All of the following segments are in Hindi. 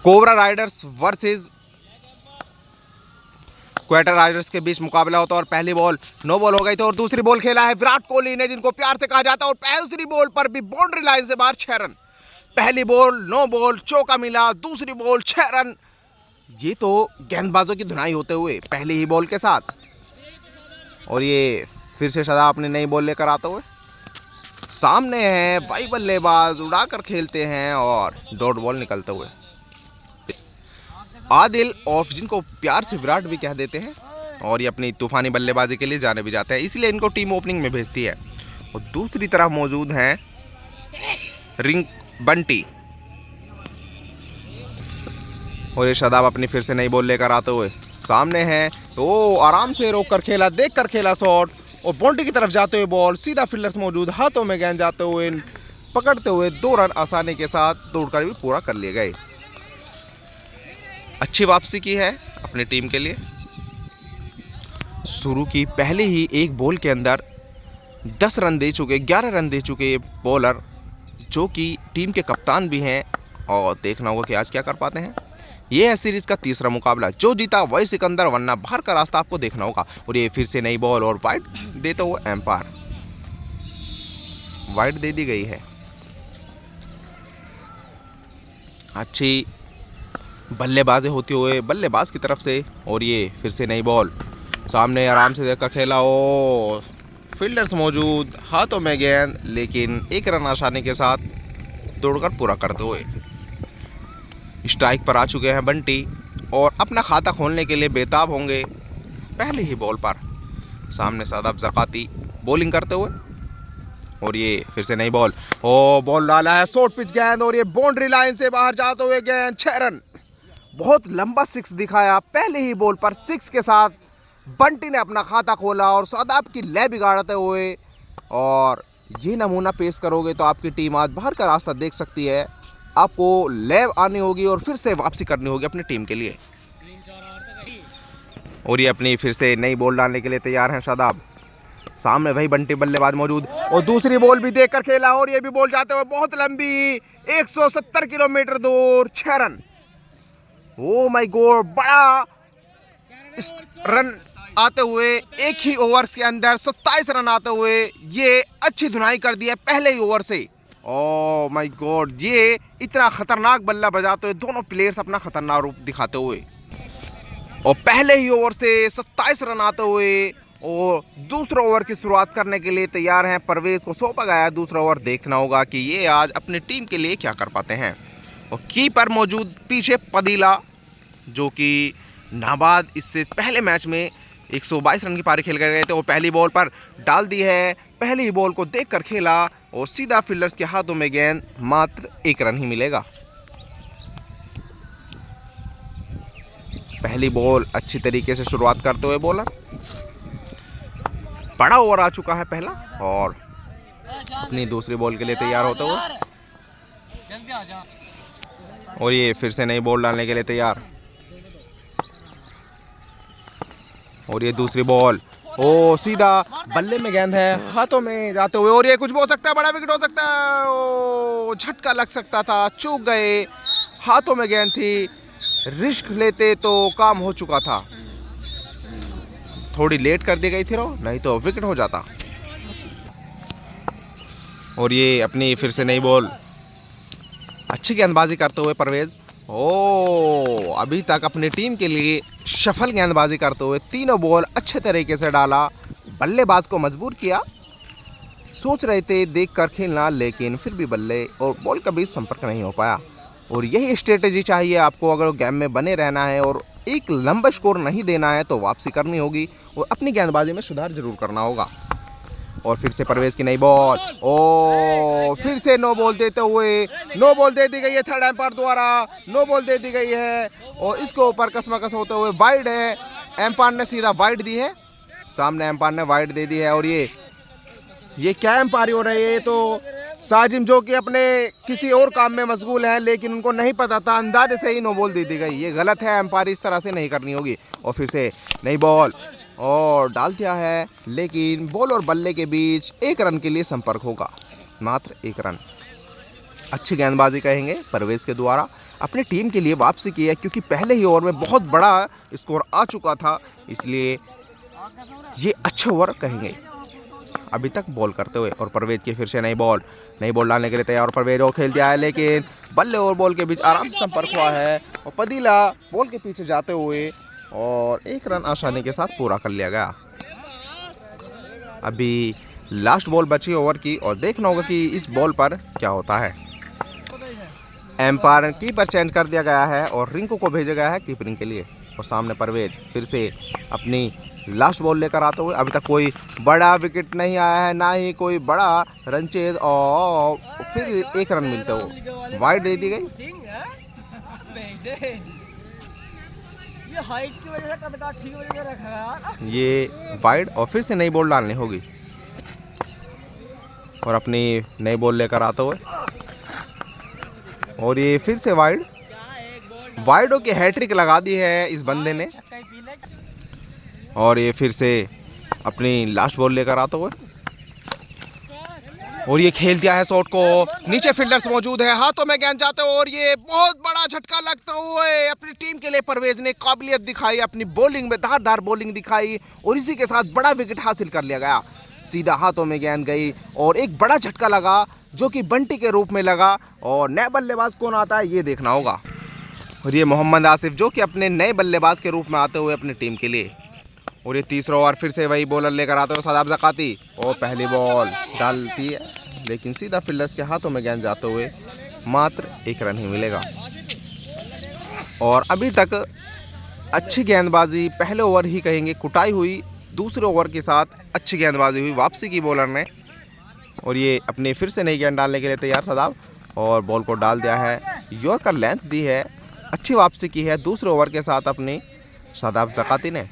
Cobra Riders versus Quetta Riders के बीच मुकाबला होता है और पहली बॉल नो बॉल हो गई थी और दूसरी बॉल खेला है विराट कोहली ने, जिनको प्यार से कहा जाता है, और दूसरी बॉल पर भी बाउंड्री लाइन से बाहर 6 रन। पहली बॉल नो बॉल, चौका मिला, दूसरी बॉल 6 रन। ये तो गेंदबाजों की धुनाई होते हुए पहली ही बॉल के साथ। और ये फिर से शादाब अपनी नई बॉल लेकर आते हुए सामने है भाई, बल्लेबाज उड़ाकर खेलते हैं और डॉट बॉल निकलते हुए आदिल ऑफ, जिनको प्यार से विराट भी कह देते हैं, और ये अपनी तूफानी बल्लेबाजी के लिए जाने भी जाते हैं, इसलिए इनको टीम ओपनिंग में भेजती है। और दूसरी तरफ मौजूद हैं रिंग बंटी, और ये शादाब अपनी फिर से नई बॉल लेकर आते हुए सामने हैं, तो आराम से रोक कर खेला, देख कर खेला शॉट, और बाउंड्री की तरफ जाते हुए बॉल, सीधा फील्डर्स मौजूद, हाथों में गेंद जाते हुए पकड़ते हुए 2 रन आसानी के साथ दौड़कर भी पूरा कर लिए गए। अच्छी वापसी की है अपनी टीम के लिए। शुरू की पहले ही एक बॉल के अंदर 10 रन दे चुके, 11 रन दे चुके बॉलर, जो कि टीम के कप्तान भी हैं, और देखना होगा कि आज क्या कर पाते हैं। ये है सीरीज का तीसरा मुकाबला, जो जीता वही सिकंदर, वरना बाहर का रास्ता आपको देखना होगा। और ये फिर से नई बॉल और वाइड देते हुए एम्पायर, वाइड दे दी गई है। अच्छी बल्लेबाजी होते हुए बल्लेबाज की तरफ से, और ये फिर से नई बॉल, सामने आराम से देखकर खेला, ओ फील्डर्स मौजूद, हाथों में गेंद, लेकिन 1 रन आसानी के साथ दौड़कर पूरा करते हुए स्ट्राइक पर आ चुके हैं बंटी, और अपना खाता खोलने के लिए बेताब होंगे। पहली ही बॉल पर सामने शादाब ज़काती बॉलिंग करते हुए, और ये फिर से नई बॉल, ओ बॉल डाला है, शॉर्ट पिच गेंद, और ये बाउंड्री लाइन से बाहर जाते हुए गेंद, 6 रन। बहुत लंबा 6 दिखाया, पहले ही बॉल पर 6 के साथ बंटी ने अपना खाता खोला और शादाब की लय बिगाड़ते हुए। और ये नमूना पेश करोगे तो आपकी टीम आज बाहर का रास्ता देख सकती है। आपको लय आनी होगी और फिर से वापसी करनी होगी अपनी टीम के लिए। और ये अपनी फिर से नई बॉल डालने के लिए तैयार हैं शादाब, सामने वही बंटी बल्लेबाज मौजूद, और दूसरी बॉल भी देखकर खेला, और ये भी बॉल जाते हुए बहुत लंबी, 170 किलोमीटर दूर, 6 रन। ओ माय गॉड, बड़ा रन आते हुए एक ही ओवर्स के अंदर 27 रन आते हुए ये अच्छी धुनाई कर दी है पहले ही ओवर से। ओ माय गॉड, ये इतना खतरनाक बल्ला बजाते हुए दोनों प्लेयर्स अपना खतरनाक रूप दिखाते हुए, और पहले ही ओवर से 27 रन आते हुए, और दूसरा ओवर की शुरुआत करने के लिए तैयार हैं। परवेज को सौंपा गया है दूसरा ओवर, देखना होगा कि ये आज अपनी टीम के लिए क्या कर पाते हैं। और कीपर मौजूद पीछे पदीला, जो कि नाबाद इससे पहले मैच में 122 रन की पारी खेल कर गए थे, वो पहली बॉल पर डाल दी है। पहली ही बॉल को देखकर खेला और सीधा फील्डर्स के हाथों में गेंद, मात्र 1 रन ही मिलेगा। पहली बॉल अच्छी तरीके से शुरुआत करते हुए बॉलर, बड़ा ओवर आ चुका है पहला, और अपनी दूसरी बॉल के लिए तैयार होते हुए, और ये फिर से नई बॉल डालने के लिए तैयार, और ये दूसरी बॉल, ओ सीधा बल्ले में गेंद है, हाथों में जाते हुए, और ये कुछ भी हो सकता है, बड़ा विकेट हो सकता है, ओ झटका लग सकता था, चूक गए, हाथों में गेंद थी, रिस्क लेते तो काम हो चुका था, थोड़ी लेट कर दी गई थी, नहीं तो विकेट हो जाता। और ये अपनी फिर से नई बॉल, अच्छी गेंदबाजी करते हुए परवेज, ओ अभी तक अपनी टीम के लिए सफल गेंदबाजी करते हुए तीनों बॉल अच्छे तरीके से डाला, बल्लेबाज को मजबूर किया। सोच रहे थे देख कर खेलना, लेकिन फिर भी बल्ले और बॉल का बीच संपर्क नहीं हो पाया। और यही स्ट्रेटेजी चाहिए आपको, अगर गेम में बने रहना है और एक लंबा स्कोर नहीं देना है, तो वापसी करनी होगी और अपनी गेंदबाजी में सुधार जरूर करना होगा। और फिर से परवेज की नई बॉल, ओ फिर से नो बॉल देते हुए, नो बॉल दे दी गई है, थर्ड एम्पायर द्वारा नो बॉल दे दी गई है, और इसके ऊपर कसमकस होते हुए वाइड है, एम्पायर ने सीधा वाइड दी है, सामने एम्पायर ने वाइड दे दी है। और ये क्या एम्पायर हो रही है, ये तो साजिम जो कि अपने किसी और काम में मशगूल हैं, लेकिन उनको नहीं पता था, अंदाजे से ही नो बॉल दे दी गई, ये गलत है, एम्पायर इस तरह से नहीं करनी होगी। और फिर से नई बॉल, और डाल दिया है, लेकिन बॉल और बल्ले के बीच 1 रन के लिए संपर्क होगा, मात्र 1 रन। अच्छी गेंदबाजी कहेंगे परवेज़ के द्वारा अपनी टीम के लिए वापसी की है, क्योंकि पहले ही ओवर में बहुत बड़ा स्कोर आ चुका था, इसलिए ये अच्छे ओवर कहेंगे अभी तक बॉल करते हुए। और परवेज़ की फिर से नई बॉल डालने के लिए तैयार। परवेज़ और खेल दिया है, लेकिन बल्ले और बॉल के बीच आराम से संपर्क हुआ है और पदीला बॉल के पीछे जाते हुए और 1 रन आसानी के साथ पूरा कर लिया गया। अभी लास्ट बॉल बची ओवर की और देखना होगा कि इस बॉल पर क्या होता है। एम्पायर कीपर चेंज कर दिया गया है और रिंकू को भेजा गया है कीपिंग के लिए। और सामने परवेज फिर से अपनी लास्ट बॉल लेकर आते हुए। अभी तक कोई बड़ा विकेट नहीं आया है, ना ही कोई बड़ा रन चेज, और फिर 1 रन मिलते हो वाइड दे दी गई। ये हाइट की वजह से, कदकाठी की वजह से रखा यार। ये वाइड और फिर से नई बॉल डालनी होगी और अपनी नई बॉल लेकर आते हुए। और ये फिर से वाइडों की हैट्रिक लगा दी है इस बंदे ने। और ये फिर से अपनी लास्ट बॉल लेकर आते हुए और ये खेल दिया है शॉट को, नीचे फील्डर्स मौजूद है, हाथों में गेंद जाते हुए और ये बहुत बड़ा झटका लगता हुए अपनी टीम के लिए परवेज ने काबिलियत दिखाई, अपनी बॉलिंग में धारदार बॉलिंग दिखाई और इसी के साथ बड़ा विकेट हासिल कर लिया गया। सीधा हाथों में गेंद गई और एक बड़ा झटका लगा जो कि बंटी के रूप में लगा। और नए बल्लेबाज कौन आता है ये देखना होगा। और ये मोहम्मद आसिफ जो कि अपने नए बल्लेबाज के रूप में आते हुए अपनी टीम के लिए। और ये तीसरा ओवर फिर से वही बॉलर लेकर आते हुए शादाब ज़काती, और पहली बॉल डालती है लेकिन सीधा फील्डर्स के हाथों में गेंद जाते हुए मात्र 1 रन ही मिलेगा। और अभी तक अच्छी गेंदबाजी पहले ओवर ही कहेंगे कुटाई हुई, दूसरे ओवर के साथ अच्छी गेंदबाजी हुई वापसी की बॉलर ने। और ये अपनी फिर से नई गेंद डालने के लिए तैयार शादाब, और बॉल को डाल दिया है, यॉर्कर लेंथ दी है, अच्छी वापसी की है दूसरे ओवर के साथ अपनी शादाब ज़काती ने।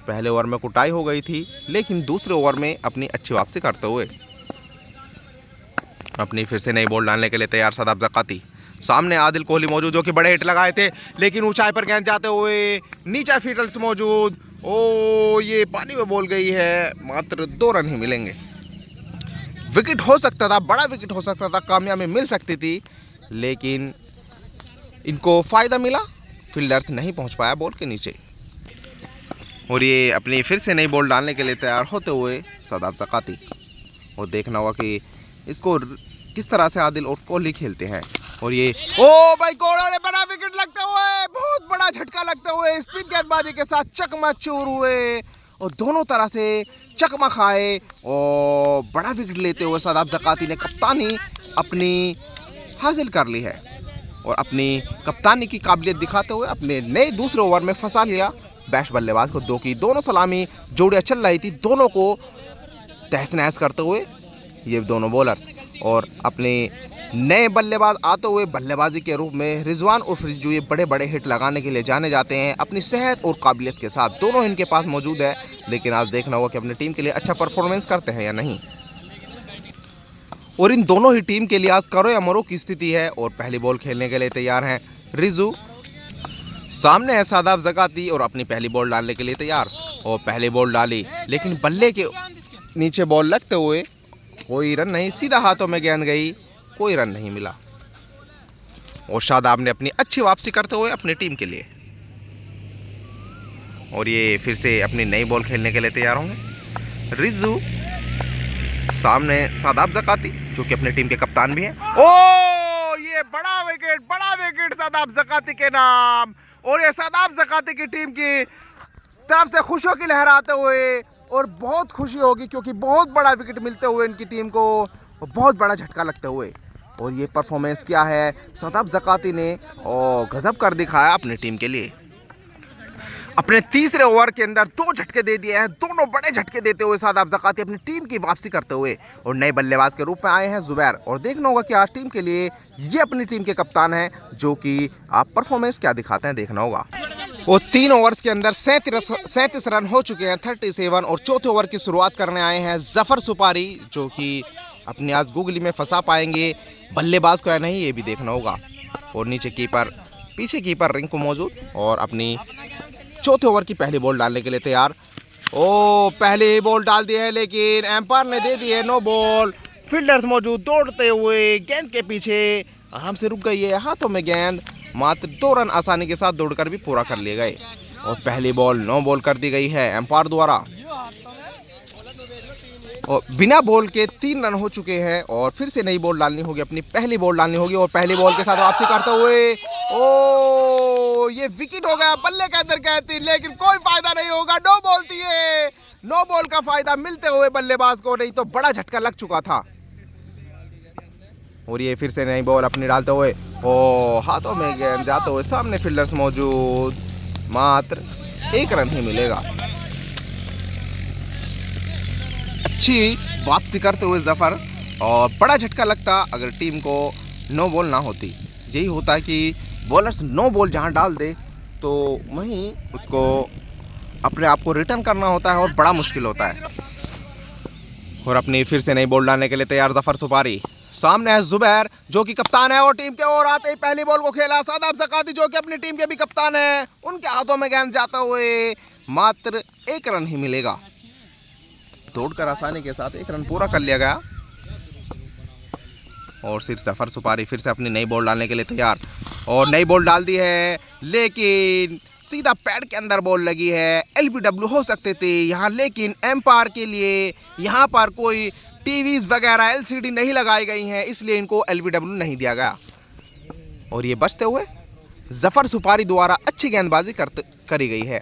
पहले ओवर में कुटाई हो गई थी लेकिन दूसरे ओवर में अपनी अच्छी वापसी करते हुए अपनी फिर से नई बॉल डालने के लिए तैयार शादाब ज़काती। सामने आदिल कोहली मौजूद जो कि बड़े हिट लगाए थे लेकिन ऊंचाई पर गेंद जाते हुए नीचे फील्डर्स मौजूद, ओ ये पानी में बॉल गई है, मात्र 2 रन ही मिलेंगे। विकेट हो सकता था, बड़ा विकेट हो सकता था, कामयाबी मिल सकती थी, लेकिन इनको फ़ायदा मिला, फील्डर्स नहीं पहुंच पाया बॉल के नीचे। और ये अपनी फिर से नई बॉल डालने के लिए तैयार होते हुए शादाब ज़काती। और देखना होगा कि इसको किस तरह से आदिल और कोहली खेलते हैं। और ये ओ भाई कोड़ा ने बड़ा विकेट लगते हुए, बहुत बड़ा झटका लगते हुए स्पिन गेंदबाजी के साथ चकमाचूर हुए और दोनों तरह से चकमा खाए और बड़ा विकेट लेते हुए शादाब ज़काती ने कप्तानी अपनी हासिल कर ली है। और अपनी कप्तानी की काबिलियत दिखाते हुए अपने नए दूसरे ओवर में फंसा लिया बैश बल्लेबाज को। दोनों सलामी जोड़ियाँ चल रही थी, दोनों को तहस नहस करते हुए ये दोनों बॉलर्स। और अपने नए बल्लेबाज आते हुए बल्लेबाजी के रूप में रिजवान उर्फ रिज्जू ये बड़े बड़े हिट लगाने के लिए जाने जाते हैं अपनी सेहत और काबिलियत के साथ, दोनों इनके पास मौजूद है। लेकिन आज देखना होगा कि अपनी टीम के लिए अच्छा परफॉर्मेंस करते हैं या नहीं। और इन दोनों ही टीम के लिए आज करो या मरो की स्थिति है। और पहली बॉल खेलने के लिए तैयार हैं रिजू, सामने है शादाब ज़काती और अपनी पहली बॉल डालने के लिए तैयार। और पहली बॉल डाली लेकिन बल्ले के नीचे बॉल लगते हुए कोई रन नहीं, सीधा हाथों में गेंद गई, कोई रन नहीं मिला। और शादाब ने अपनी अच्छी वापसी करते हुए अपनी टीम के लिए। और ये फिर से अपनी नई बॉल खेलने के लिए तैयार होंगे रिजू, सामने शादाब ज़काती जो कि अपनी टीम के कप्तान भी हैं। ओ ये बड़ा विकेट शादाब ज़काती के नाम। और ये शादाब ज़काती की टीम की तरफ से खुशियों की लहराते हुए, और बहुत खुशी होगी क्योंकि बहुत बड़ा विकेट मिलते हुए इनकी टीम को, और बहुत बड़ा झटका लगते हुए। और ये परफॉर्मेंस क्या है शादाब ज़काती ने, और गजब कर दिखाया अपनी टीम के लिए। अपने तीसरे ओवर के अंदर 2 झटके दे दिए हैं, दोनों बड़े झटके देते हुए शादाब ज़काती अपनी टीम की वापसी करते हुए और नए बल्लेबाज के रूप में आए हैं ज़ुबैर। और देखना होगा कि आज टीम के लिए ये अपनी टीम के कप्तान हैं, जो कि आप परफॉर्मेंस क्या दिखाते हैं देखना होगा। वो 3 ओवर्स के अंदर 37 रन हो चुके हैं 37। और चौथे ओवर की शुरुआत करने आए हैं जफ़र सुपारी, जो कि अपनी आज गूगली में फंसा पाएंगे बल्लेबाज को या नहीं ये भी देखना होगा। और पीछे कीपर रिंकू मौजूद, और अपनी चौथे ओवर की पहली बॉल डालने के लिए तैयार। ओ पहली बॉल डाल दी है लेकिन एम्पायर ने दे दी है नो बॉल। फील्डर्स मौजूद दौड़ते हुए गेंद के पीछे आराम से रुक गई है, हाथों में गेंद। मात्र 2 रन आसानी के साथ दौड़कर भी पूरा कर लिए गए और पहली बॉल नो बॉल कर दी गई है एम्पायर द्वारा। और बिना बॉल के 3 रन हो चुके हैं और फिर से नई बॉल डालनी होगी, अपनी पहली बॉल डालनी होगी और पहली बॉल के साथ वापसी करते हुए ओ ये विकेट हो गया, बल्ले के अंदर कहती, लेकिन कोई फायदा नहीं होगा। नो बॉल थी ये, नो बॉल का फायदा मिलते हुए बल्लेबाज को, नहीं तो बड़ा झटका लग चुका था। और ये फिर से नई बॉल अपनी डालते हुए ओ हाथों में गेंद जाते हुए, सामने फील्डर्स मौजूद, मात्र 1 रन ही मिलेगा। अच्छी वापसी करते हुए जफर, और बड़ा झटका लगता अगर टीम को नो बॉल ना होती। यही होता है कि बॉलर्स नो बॉल जहां डाल दे तो वहीं उसको अपने आप को रिटर्न करना होता है और बड़ा मुश्किल होता है। और अपनी फिर से नई बॉल डालने के लिए तैयार जफर सुपारी, सामने है जुबैर जो कि कप्तान है और टीम के ओर आते ही पहली बॉल को खेला सादाब ज़काती जो कि अपनी टीम के भी कप्तान है, उनके हाथों में गेंद जाते हुए मात्र 1 रन ही मिलेगा। दौड़कर आसानी के साथ 1 रन पूरा कर लिया गया। और सिर्फ जफर सुपारी फिर से अपनी नई बॉल डालने के लिए तैयार, और नई बॉल डाल दी है लेकिन सीधा पैड के अंदर बॉल लगी है। एलबीडब्ल्यू हो सकते थे यहाँ, लेकिन एम्पायर के लिए यहाँ पर कोई टीवीज वगैरह एलसीडी नहीं लगाई गई हैं, इसलिए इनको एलबीडब्ल्यू नहीं दिया गया। और ये बचते हुए जफर सुपारी द्वारा अच्छी गेंदबाजी करी गई है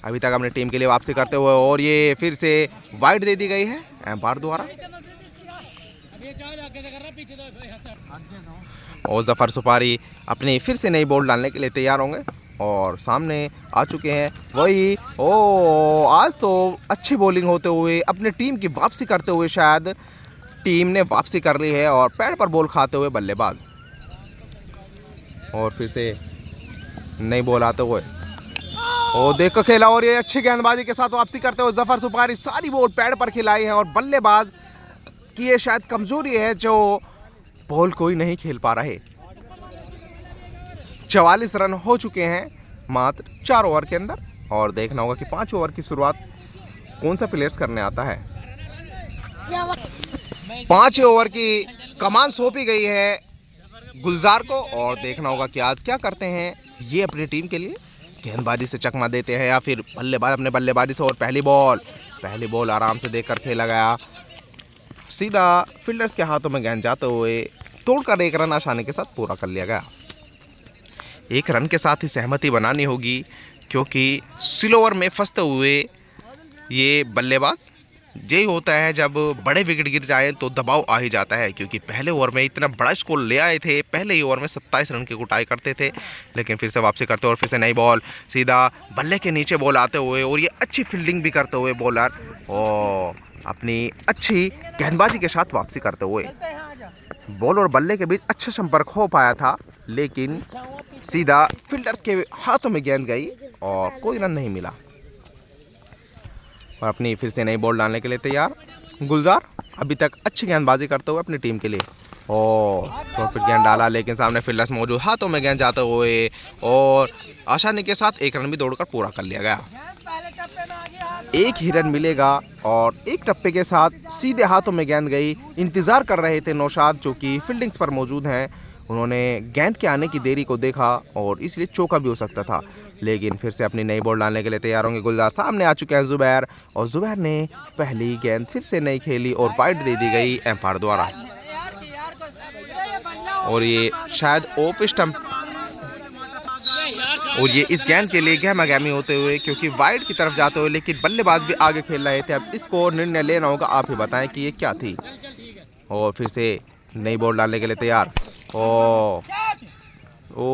अभी तक अपनी टीम के लिए वापसी करते हुए, और ये फिर से वाइड दे दी गई है एम्पायर द्वारा। और जफर सुपारी अपनी फिर से नई बॉल डालने के लिए तैयार होंगे और सामने आ चुके हैं वही आज तो अच्छी बॉलिंग होते हुए अपनी टीम की वापसी करते हुए शायद टीम ने वापसी कर ली है, और पैड पर बॉल खाते हुए बल्लेबाज। और फिर से नई बॉल आते हुए और देखो खेला, और ये अच्छी गेंदबाजी के साथ वापसी करते हुए जफर सुपारी सारी बॉल पैड पर खिलाई है, और बल्लेबाज की ये शायद कमजोरी है जो बॉल कोई नहीं खेल पा रहे। 44 रन हो चुके हैं मात्र 4 ओवर के अंदर, और देखना होगा कि 5 ओवर की शुरुआत कौन सा प्लेयर्स करने आता है। 5 ओवर की कमान सौंपी गई है गुलजार को, और देखना होगा कि आज क्या करते हैं ये अपनी टीम के लिए। गेंदबाजी से चकमा देते हैं या फिर बल्लेबाज अपने बल्लेबाजी से। और पहली बॉल आराम से देखकर खेला गया, सीधा फील्डर्स के हाथों में गेंद जाते हुए तोड़कर 1 रन आसानी के साथ पूरा कर लिया गया। 1 रन के साथ ही सहमति बनानी होगी क्योंकि स्लो ओवर में फंसते हुए ये बल्लेबाज, यही होता है जब बड़े विकेट गिर जाए तो दबाव आ ही जाता है, क्योंकि पहले ओवर में इतना बड़ा स्कोर ले आए थे, पहले ही ओवर में 27 रन की कुटाई करते थे, लेकिन फिर से वापसी करते और फिर से नई बॉल सीधा बल्ले के नीचे बॉल आते हुए, और ये अच्छी फील्डिंग भी करते हुए बॉलर और अपनी अच्छी गेंदबाजी के साथ वापसी करते हुए बॉल और बल्ले के बीच अच्छा संपर्क हो पाया था, लेकिन सीधा फील्डर्स के हाथों में गेंद गई और कोई रन नहीं मिला। और अपनी फिर से नई बॉल डालने के लिए तैयार गुलजार, अभी तक अच्छी गेंदबाजी करते हुए अपनी टीम के लिए, और थोड़ा फिर गेंद डाला लेकिन सामने फील्डर्स मौजूद, हाथों में गेंद जाते हुए और आसानी के साथ 1 रन भी दौड़कर पूरा कर लिया गया। 1 ही रन मिलेगा और 1 टप्पे के साथ सीधे हाथों में गेंद गई। इंतज़ार कर रहे थे नौशाद जो कि फील्डिंग्स पर मौजूद हैं, उन्होंने गेंद के आने की देरी को देखा और इसलिए चौका भी हो सकता था, लेकिन फिर से अपनी नई बॉल डालने के लिए तैयार होंगे गुलजार। सामने आ चुके हैं जुबैर, और जुबैर ने पहली गेंद फिर से नहीं खेली और वाइड दे दी गई एम्पायर द्वारा। और ये शायद ऑफ स्टंप, और ये इस गेंद के लिए गहमा गहमी होते हुए क्योंकि वाइड की तरफ जाते हुए, लेकिन बल्लेबाज भी आगे खेल रहे थे। अब इसको निर्णय लेना होगा, आप ही बताएं कि ये क्या थी। और फिर से नई बॉल डालने के लिए तैयार, ओ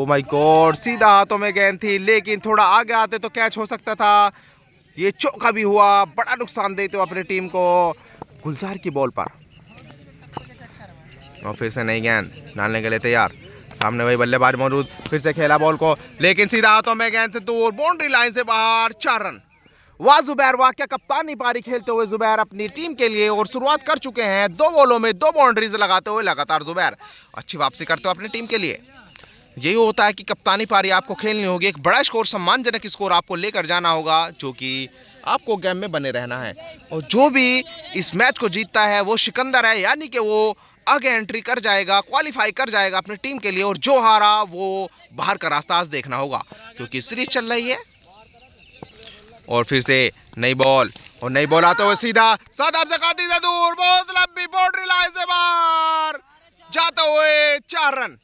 माय गॉड, सीधा हाथों में गेंद थी, लेकिन थोड़ा आगे आते तो कैच हो सकता था। ये चौका भी हुआ, बड़ा नुकसान देते हो अपनी टीम को गुलजार की बॉल पर। और फिर से नई गेंद डालने के लिए तैयार, सामने वही बल्लेबाज मौजूद, फिर से खेला बॉल को, लेकिन सीधा हाथों में गेंद से दूर, बाउंड्री लाइन से बाहर, 4 रन। वाह जुबैर वाह, क्या कप्तानी पारी खेलते हुए जुबैर अपनी टीम के लिए, और शुरुआत कर चुके हैं 2 बॉलों में 2 बाउंड्रीज लगाते हुए लगातार जुबैर अच्छी वापसी करते हुए अपनी टीम के लिए। यही होता है कि कप्तानी पारी आपको खेलनी होगी, एक बड़ा स्कोर, सम्मानजनक स्कोर आपको लेकर जाना होगा, जो कि आपको गेम में बने रहना है। और जो भी इस मैच को जीतता है वो सिकंदर है, यानी कि वो आगे एंट्री कर जाएगा, क्वालिफाई कर जाएगा अपनी टीम के लिए। और जो हारा वो बाहर का रास्ता आज देखना होगा, क्योंकि सीरीज चल रही है। और फिर से नई बॉल, और नई बॉल आते हुए सीधा सादाब ज़काती से दूर, बहुत लंबी बाउंड्री लाइन से बाहर जाते हुए 4 रन।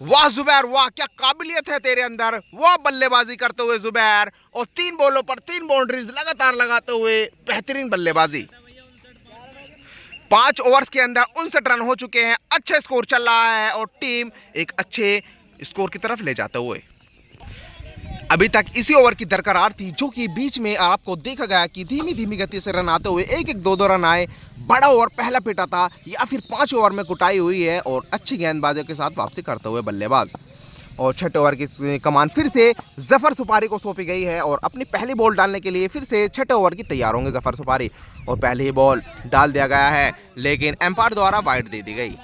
वाह जुबैर वाह, क्या काबिलियत है तेरे अंदर, वाह बल्लेबाजी करते हुए जुबैर। और 3 बॉलों पर 3 बाउंड्रीज लगातार लगाते हुए बेहतरीन बल्लेबाजी। 5 ओवर्स के अंदर 59 रन हो चुके हैं, अच्छा स्कोर चल रहा है और टीम एक अच्छे स्कोर की तरफ ले जाते हुए। अभी तक इसी ओवर की दरकरार थी, जो कि बीच में आपको देखा गया कि धीमी धीमी गति से रन आते हुए 1-1, 2-2 रन आए। बड़ा ओवर पहला पिटा था या फिर 5 ओवर में कुटाई हुई है और अच्छी गेंदबाजों के साथ वापसी करते हुए बल्लेबाज। और 6ठे ओवर की कमान फिर से जफर सुपारी को सौंपी गई है और अपनी पहली बॉल डालने के लिए फिर से 6ठे ओवर की तैयार होंगे जफर सुपारी। और पहली ही बॉल डाल दिया गया है, लेकिन एम्पायर द्वारा वाइड दे दी गई।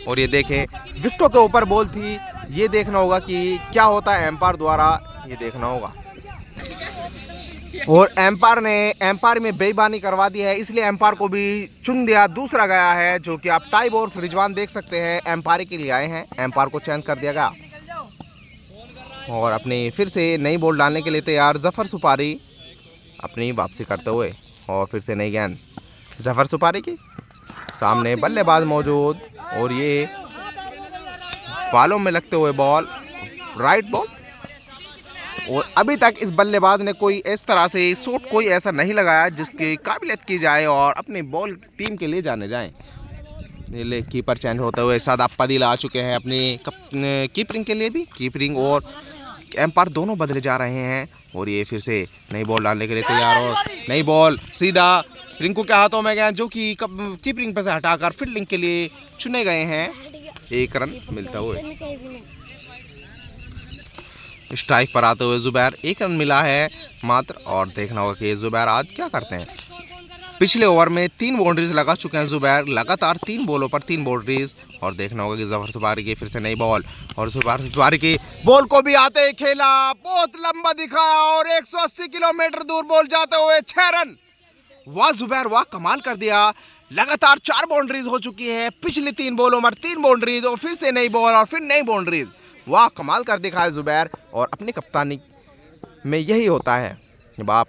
और ये देखें, विकेटों के ऊपर बॉल थी, ये देखना होगा कि क्या होता है एम्पायर द्वारा, ये देखना होगा। और एम्पायर में बेईमानी करवा दी है, इसलिए एम्पायर को भी चुन दिया, दूसरा गया है, जो कि आप टाई बॉल रिजवान देख सकते हैं एम्पायर के लिए आए हैं, एम्पायर को चेंज कर दिया गया। और अपनी फिर से नई बॉल डालने के लिए तैयार जफर सुपारी अपनी वापसी करते हुए। और फिर से नई गेंद जफर सुपारी की, सामने बल्लेबाज मौजूद, और ये बालों में लगते हुए बॉल, राइट बॉल। और अभी तक इस बल्लेबाज ने कोई इस तरह से शॉट कोई ऐसा नहीं लगाया जिसकी काबिलियत की जाए और अपनी बॉल टीम के लिए जाने जाएं। ये कीपर चेंज होते हुए सादाब पदील आ चुके हैं अपनी कीपरिंग के लिए भी, कीपरिंग और एम्पायर दोनों बदले जा रहे हैं। और ये फिर से नई बॉल डालने के लिए तैयार, और नई बॉल सीधा रिंकू के हाथों में गया, जो कि कीपरिंग पर से हटाकर फील्डिंग के लिए चुने गए हैं। 1 रन मिलता हुए स्ट्राइक पर आते हुए जुबैर, 1 रन मिला है मात्र। और देखना होगा कि जुबैर आज क्या करते हैं। पिछले ओवर में 3 बाउंड्रीज लगा चुके हैं जुबैर, लगातार 3 बॉलों पर 3 बाउंड्रीज। और देखना होगा कि जफर सुपारी की फिर से नई बॉल, और जफर सुपारी की बॉल को भी आते ही खेला, बहुत लंबा दिखाया और 180 किलोमीटर दूर बॉल जाते हुए 6 रन। वाह जुबैर वाह, कमाल कर दिया। लगातार 4 बाउंड्रीज हो चुकी है, पिछली 3 बॉलों में 3 बाउंड्रीज, और फिर से नई बॉल और फिर नई बाउंड्रीज। वाह, कमाल कर दिखाया जुबैर। और अपनी कप्तानी में यही होता है, जब आप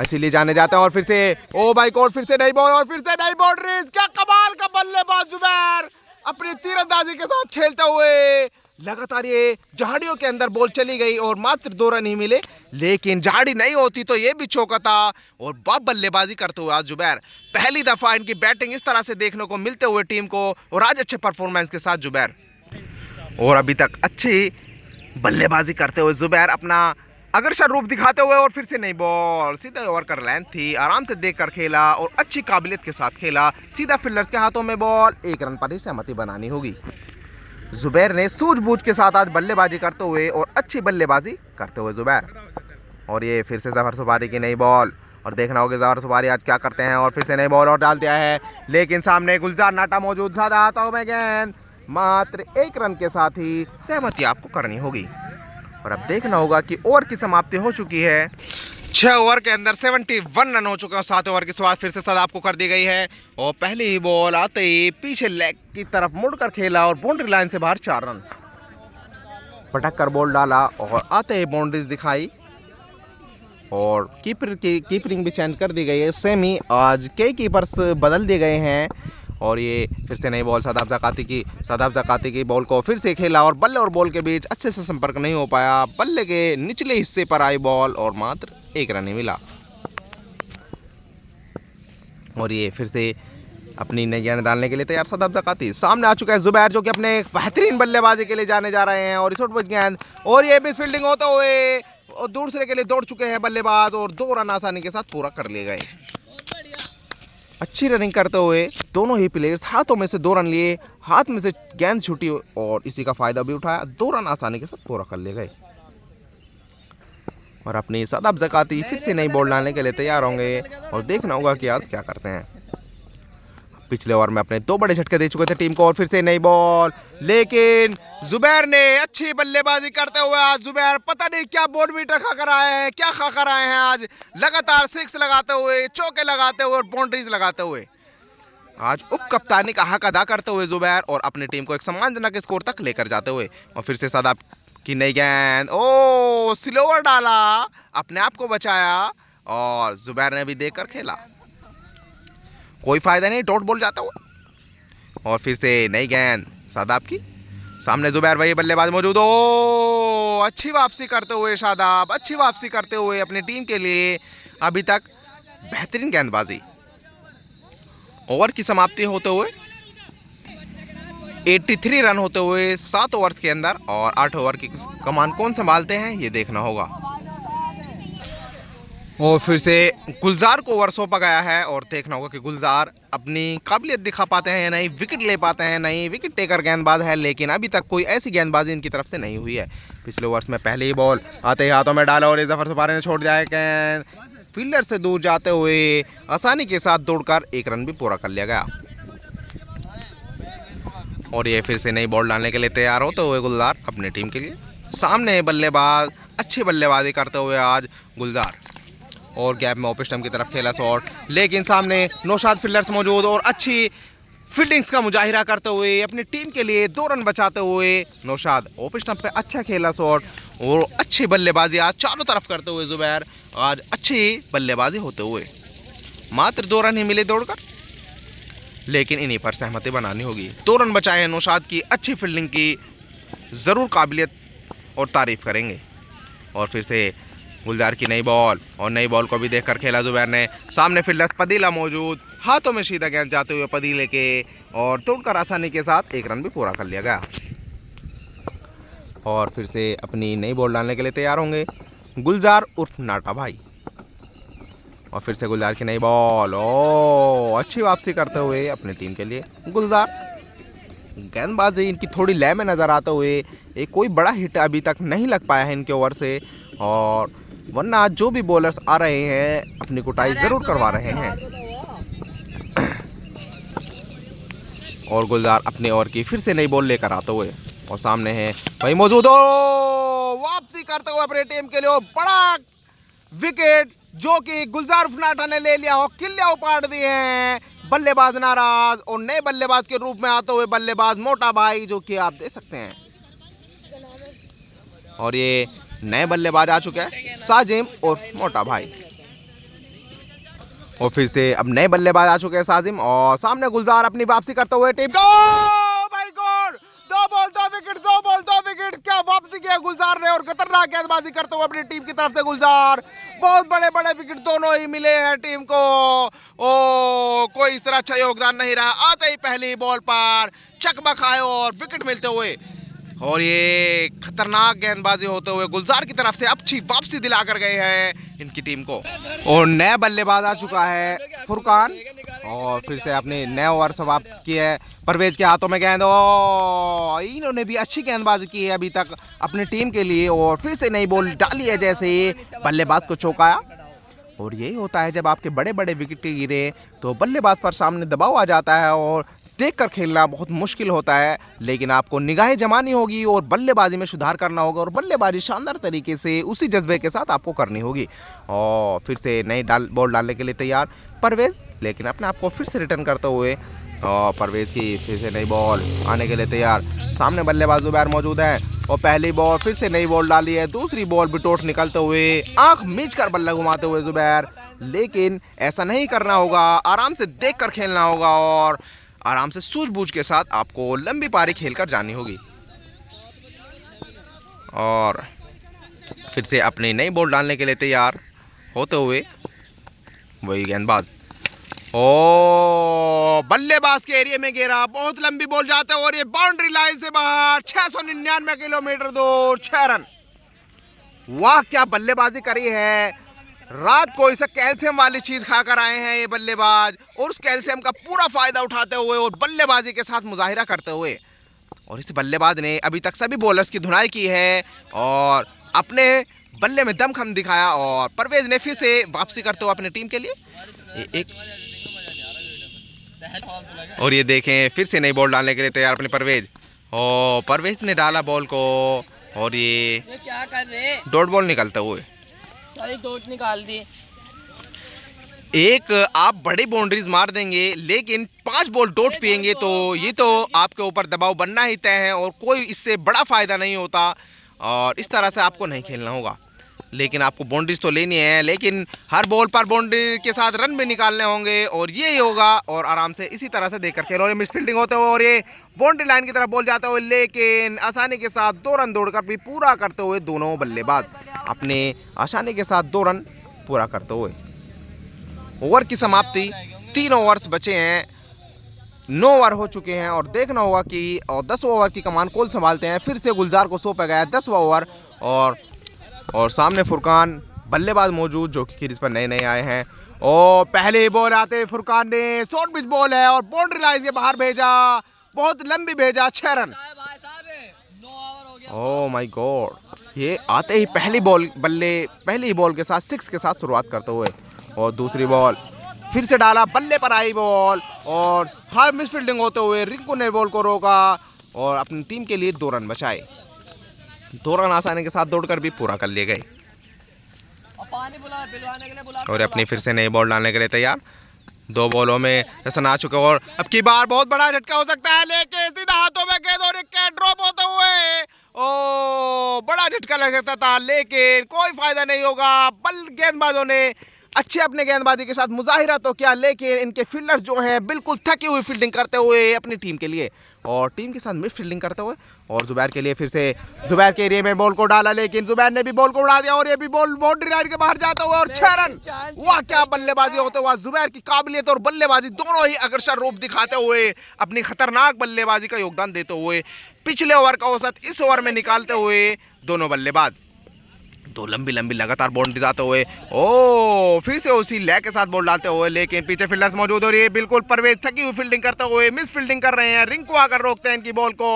इसीलिए जाने जाते हैं। और फिर से ओ भाई गॉड, फिर से नई बॉल और फिर से नई बाउंड्रीज। क्या कमाल का बल्लेबाज जुबैर, अपनी तीरंदाजी के साथ खेलते हुए। लगातार ये झाड़ियों के अंदर बॉल चली गई और मात्र 2 रन ही मिले, लेकिन झाड़ी नहीं होती तो ये भी चौका। और बाप बल्लेबाजी करते हुए आज जुबैर, पहली दफा इनकी बैटिंग इस तरह से देखने को मिलते हुए टीम को, और आज अच्छे परफॉर्मेंस के साथ जुबैर। और अभी तक अच्छी बल्लेबाजी करते हुए जुबैर अपना आकर्षक रूप दिखाते हुए। और फिर से नई बॉल, सीधा ओवर कर लेंथ थी, आराम से देखकर खेला और अच्छी काबिलियत के साथ खेला। सीधा फील्डर्स के हाथों में बॉल, 1 रन पर ही सहमति बनानी होगी। जुबैर ने सूझबूझ के साथ आज बल्लेबाजी करते हुए और अच्छी बल्लेबाजी करते हुए जुबैर। और ये फिर से जफर सुपारी की नई बॉल, और देखना होगा जफर सुपारी आज क्या करते हैं। और फिर से नई बॉल और डाल दिया है, लेकिन सामने गुलजार नाटा मौजूद, ज़्यादा हाथों में गेंद, मात्र 1 रन के साथ ही सहमति आपको करनी होगी। और अब देखना होगा कि ओवर की समाप्ति हो चुकी है, 6 ओवर के अंदर 71 रन हो चुके हैं। 7 ओवर की शुरुआत फिर से सादाब को कर दी गई है, और पहली ही बॉल आते ही पीछे लेग की तरफ मुड़कर खेला और बाउंड्री लाइन से बाहर 4 रन पटक कर बॉल डाला, और आते ही बाउंड्रीज दिखाई। और कीपरिंग भी चेंज कर दी गई है, सेमी आज कई कीपर्स बदल दिए गए हैं। और ये फिर से नई बॉल सादाब ज़काती की बॉल को फिर से खेला, और बल्ले और बॉल के बीच अच्छे से संपर्क नहीं हो पाया, बल्ले के निचले हिस्से पर आई बॉल और मात्र 1 रन ही मिला। और ये फिर से अपनी नई गेंद डालने के लिए तैयार सादाब ज़काती, सामने आ चुका है जुबैर, जो कि अपने बेहतरीन बल्लेबाजी के लिए जाने जा रहे हैं। और इस बच गेंद, और ये मिस फील्डिंग होते हुए और दूसरे के लिए दौड़ चुके हैं बल्लेबाज, और 2 रन आसानी के साथ पूरा कर लिए गए। अच्छी रनिंग करते हुए दोनों ही प्लेयर्स हाथों में से 2 रन लिए, हाथ में से गेंद छूटी और इसी का फायदा भी उठाया, 2 रन आसानी के साथ पूरा कर लिए गए। और अपनी सादाब ज़काती फिर से नई बॉल डालने के लिए तैयार होंगे, और देखना होगा कि आज क्या करते हैं। पिछले ओवर में अपने 2 बड़े झटके दे चुके थे टीम को। और फिर से नई बॉल, लेकिन जुबैर ने अच्छी बल्लेबाजी करते हुए आज जुबैर पता नहीं क्या बोर्नवीटा खा कर आए हैं, क्या खा कर आए हैं आज, लगातार 6 लगाते हुए, चौके लगाते हुए और बाउंड्रीज लगाते हुए आज उप कप्तानी का हक अदा करते हुए जुबैर और अपनी टीम को एक सम्मानजनक स्कोर तक लेकर जाते हुए। और फिर से शादाब की नई गेंद, ओ स्लोअर डाला, अपने आप को बचाया और जुबैर ने भी देखकर खेला, कोई फायदा नहीं, डॉट बॉल जाता हुआ। और फिर से नई गेंद शादाब की, सामने जुबैर, वही बल्लेबाज मौजूद, ओ अच्छी वापसी करते हुए शादाब, अच्छी वापसी करते हुए अपनी टीम के लिए अभी तक बेहतरीन गेंदबाजी। ओवर की समाप्ति होते हुए 83 रन होते हुए 7 ओवर्स के अंदर, और 8 ओवर की कमान कौन संभालते हैं ये देखना होगा। और फिर से गुलजार को ओवर सौंपा गया है और देखना होगा कि गुलजार अपनी काबिलियत दिखा पाते हैं या नहीं, विकेट ले पाते हैं नहीं। विकेट टेकर गेंदबाज है, लेकिन अभी तक कोई ऐसी गेंदबाजी इनकी तरफ से नहीं हुई है। पिछले ओवर्स में पहले ही बॉल आते ही हाथों में डाला और जफर सुपारी ने छोड़ दिया है गेंद, फील्डर से दूर जाते हुए आसानी के साथ दौड़कर 1 रन भी पूरा कर लिया गया। और ये फिर से नई बॉल डालने के लिए तैयार होते हुए गुलजार अपनी टीम के लिए। सामने बल्लेबाज, अच्छी बल्लेबाजी करते हुए आज गुलजार, और गैप में ऑफ स्टंप की तरफ खेला शॉट, लेकिन सामने नौशाद फील्डर्स मौजूद और अच्छी फील्डिंग्स का मुजाहिरा करते हुए अपनी टीम के लिए 2 रन बचाते हुए नौशाद ऑफ स्टंप पे अच्छा खेला शॉट और अच्छी बल्लेबाजी आज चारों तरफ करते हुए जुबैर आज अच्छी बल्लेबाजी होते हुए। मात्र 2 रन ही मिले दौड़कर, लेकिन इन्हीं पर सहमति बनानी होगी। 2 रन बचाए हैं नौशाद की अच्छी फील्डिंग की, ज़रूर काबिलियत और तारीफ करेंगे। और फिर से गुलजार की नई बॉल, और नई बॉल को भी देखकर खेला जुबैर ने। सामने फील्डर्स पदीला मौजूद, हाथों में सीधा गेंद जाते हुए पदीले के, और तोड़कर आसानी के साथ 1 रन भी पूरा कर लिया गया। और फिर से अपनी नई बॉल डालने के लिए तैयार होंगे गुलजार उर्फ नाटा भाई। और फिर से गुलजार की नई बॉल, ओ अच्छी वापसी करते हुए अपनी टीम के लिए गुलजार। गेंदबाजी इनकी थोड़ी लय में नजर आते हुए एक कोई बड़ा हिट अभी तक नहीं लग पाया है इनके ओवर से, और वरना आज जो भी बॉलर्स आ रहे हैं अपनी कुटाई जरूर करवा रहे हैं। और गुलजार अपने ओवर की फिर से नई बॉल लेकर आते हुए, और सामने है भाई मौजूद, हो वापसी करते हुए अपनी टीम के लिए बड़ा विकेट जो कि गुलजार फनाटा ने ले लिया हो, किल्ले उपाड़ दिए हैं। बल्लेबाज नाराज, और नए बल्लेबाज के रूप में आते हुए बल्लेबाज मोटा भाई, जो कि आप देख सकते हैं। और ये नए बल्लेबाज आ चुके हैं साजिम और मोटा भाई। और फिर से अब नए बल्लेबाज आ चुके हैं साजिम, और सामने गुलजार अपनी वापसी करते हुए टीम को, भाई God, 2 ball 2 wicket, 2 ball 2 wicket, क्या वापसी किया गुलजार ने, और खतरनाक गेंदबाजी करते हुए अपनी टीम की तरफ से गुलजार। बहुत बड़े बड़े विकेट दोनों ही मिले हैं टीम को। ओ कोई इस तरह अच्छा योगदान नहीं रहा, आते ही पहली बॉल पर चकमा खाए और विकेट मिलते हुए, और ये खतरनाक गेंदबाजी होते हुए गुलजार की तरफ से अच्छी वापसी दिला कर गए हैं इनकी टीम को। और नया बल्लेबाज आ चुका है फुरकान, और फिर से अपने नए ओवर समाप्त किए है। परवेज के हाथों में गेंद, इन्होंने भी अच्छी गेंदबाजी की है अभी तक अपनी टीम के लिए, और फिर से नई बॉल डाली है जैसे बल्लेबाज को चौकाया। और यही होता है जब आपके बड़े बड़े विकेट गिरे तो बल्लेबाज पर सामने दबाव आ जाता है और देखकर खेलना बहुत मुश्किल होता है, लेकिन आपको निगाहें जमानी होगी और बल्लेबाजी में सुधार करना होगा, और बल्लेबाजी शानदार तरीके से उसी जज्बे के साथ आपको करनी होगी। और फिर से नई बॉल डालने के लिए तैयार परवेज, लेकिन अपने आप को फिर से रिटर्न करते हुए, और परवेज की फिर से नई बॉल आने के लिए तैयार। सामने बल्लेबाज जुबैर मौजूद है, और पहली बॉल फिर से नई बॉल डाली है, दूसरी बॉल बिटोट निकलते हुए आंख मीच कर बल्ला घुमाते हुए जुबैर, लेकिन ऐसा नहीं करना होगा, आराम से देख कर खेलना होगा, और आराम से सूझबूझ के साथ आपको लंबी पारी खेलकर जानी होगी। और फिर से अपनी नई बॉल डालने के लिए तैयार होते हुए वही गेंदबाज, ओ बल्लेबाज के एरिया में गिरा, बहुत लंबी बॉल जाते हैं और ये बाउंड्री लाइन से बाहर, 699 किलोमीटर दूर, 6 रन। वाह क्या बल्लेबाजी करी है, रात को इसे कैल्शियम वाली चीज खाकर आए हैं ये बल्लेबाज, और उस कैल्शियम का पूरा फायदा उठाते हुए और बल्लेबाजी के साथ मुजाहिरा करते हुए, और इस बल्लेबाज ने अभी तक सभी बॉलर्स की धुनाई की है और अपने बल्ले में दमखम दिखाया। और परवेज ने फिर से वापसी करते हुए अपनी टीम के लिए एक और ये देखें फिर से नई बॉल डालने के लिए तैयार अपने परवेज। ओ परवेज ने डाला बॉल को और ये क्या कर रहे? डॉट बॉल निकलता हुए सारी डॉट निकाल दी। एक आप बड़ी बाउंड्रीज मार देंगे लेकिन 5 बॉल डॉट पिएंगे तो ये तो आपके ऊपर दबाव बनना ही तय है और कोई इससे बड़ा फ़ायदा नहीं होता। और इस तरह से आपको नहीं खेलना होगा, लेकिन आपको बाउंड्रीज तो लेनी है, लेकिन हर बॉल पर बाउंड्री के साथ रन भी निकालने होंगे और ये होगा। और आराम से इसी तरह से देखकर खेलो। और मिस फील्डिंग होते हुए और ये बाउंड्री लाइन की तरफ बॉल जाते हुए, लेकिन आसानी के साथ 2 रन दौड़कर भी पूरा करते हुए दोनों बल्लेबाज अपने आसानी के साथ 2 रन पूरा करते हुए। ओवर की समाप्ति 3 ओवर्स बचे हैं, 9 ओवर हो चुके हैं और देखना होगा कि 10 ओवर की कमान कौन संभालते हैं। फिर से गुलजार को सौंपा गया है 10वां ओवर और सामने फुरकान बल्लेबाज मौजूद जो कि क्रीज पर नए नए आए हैं। और पहले ही बॉल आते फुरकान ने शॉर्ट पिच बॉल है और बाउंड्री लाइन के बाहर भेजा, बहुत लंबी भेजा, 6 रन। ओह माय गॉड, ये आते ही पहली बॉल के साथ 6 के साथ शुरुआत करते हुए और दूसरी बॉल फिर से डाला, बल्ले पर आई बॉल और हाई मिस फील्डिंग होते हुए रिंकू ने बॉल को रोका और अपनी टीम के लिए 2 रन बचाए। 2 रन आसानी के साथ दौड़कर भी पूरा कर लिए गए। और अपनी फिर से नई बॉल डालने के लिए तैयार। 2 बॉलों में रन आ चुके और अब की बार बहुत बड़ा झटका हो सकता है, लेके सीधा हाथों में गेंद और विकेट ड्रॉप होते हुए। ओ बड़ा झटका लग सकता था लेकिन कोई फायदा नहीं होगा। गेंदबाजों ने अच्छे अपने गेंदबाजी के साथ मुजाहिरा तो किया, लेकिन इनके फील्डर्स जो हैं बिल्कुल थकी हुई फील्डिंग करते हुए अपनी टीम के लिए और टीम के साथ मिस फील्डिंग करते हुए। और जुबैर के लिए फिर से जुबैर के एरिया में बॉल को डाला, लेकिन जुबैर ने भी बॉल को उड़ा दिया और ये भी बॉल बाउंड्री लाइन के बाहर जाता हुआ और 6 रन। वाह क्या बल्लेबाजी होते हुआ, जुबैर की काबिलियत और बल्लेबाजी दोनों ही आकर्षक रूप दिखाते हुए अपनी खतरनाक बल्लेबाजी का योगदान देते हुए पिछले ओवर का औसत इस ओवर में निकालते हुए दोनों बल्लेबाज 2 लंबी लगातार बाउंड्री जाते हुए। ओ फिर से उसी लय के साथ बॉल डालते हुए, लेकिन पीछे फील्डर्स मौजूद हो रही है, बिल्कुल परवेज थकी हुई फील्डिंग करते हुए मिस फील्डिंग कर रहे हैं। रिंकू आकर रोकते हैं इनकी बॉल को,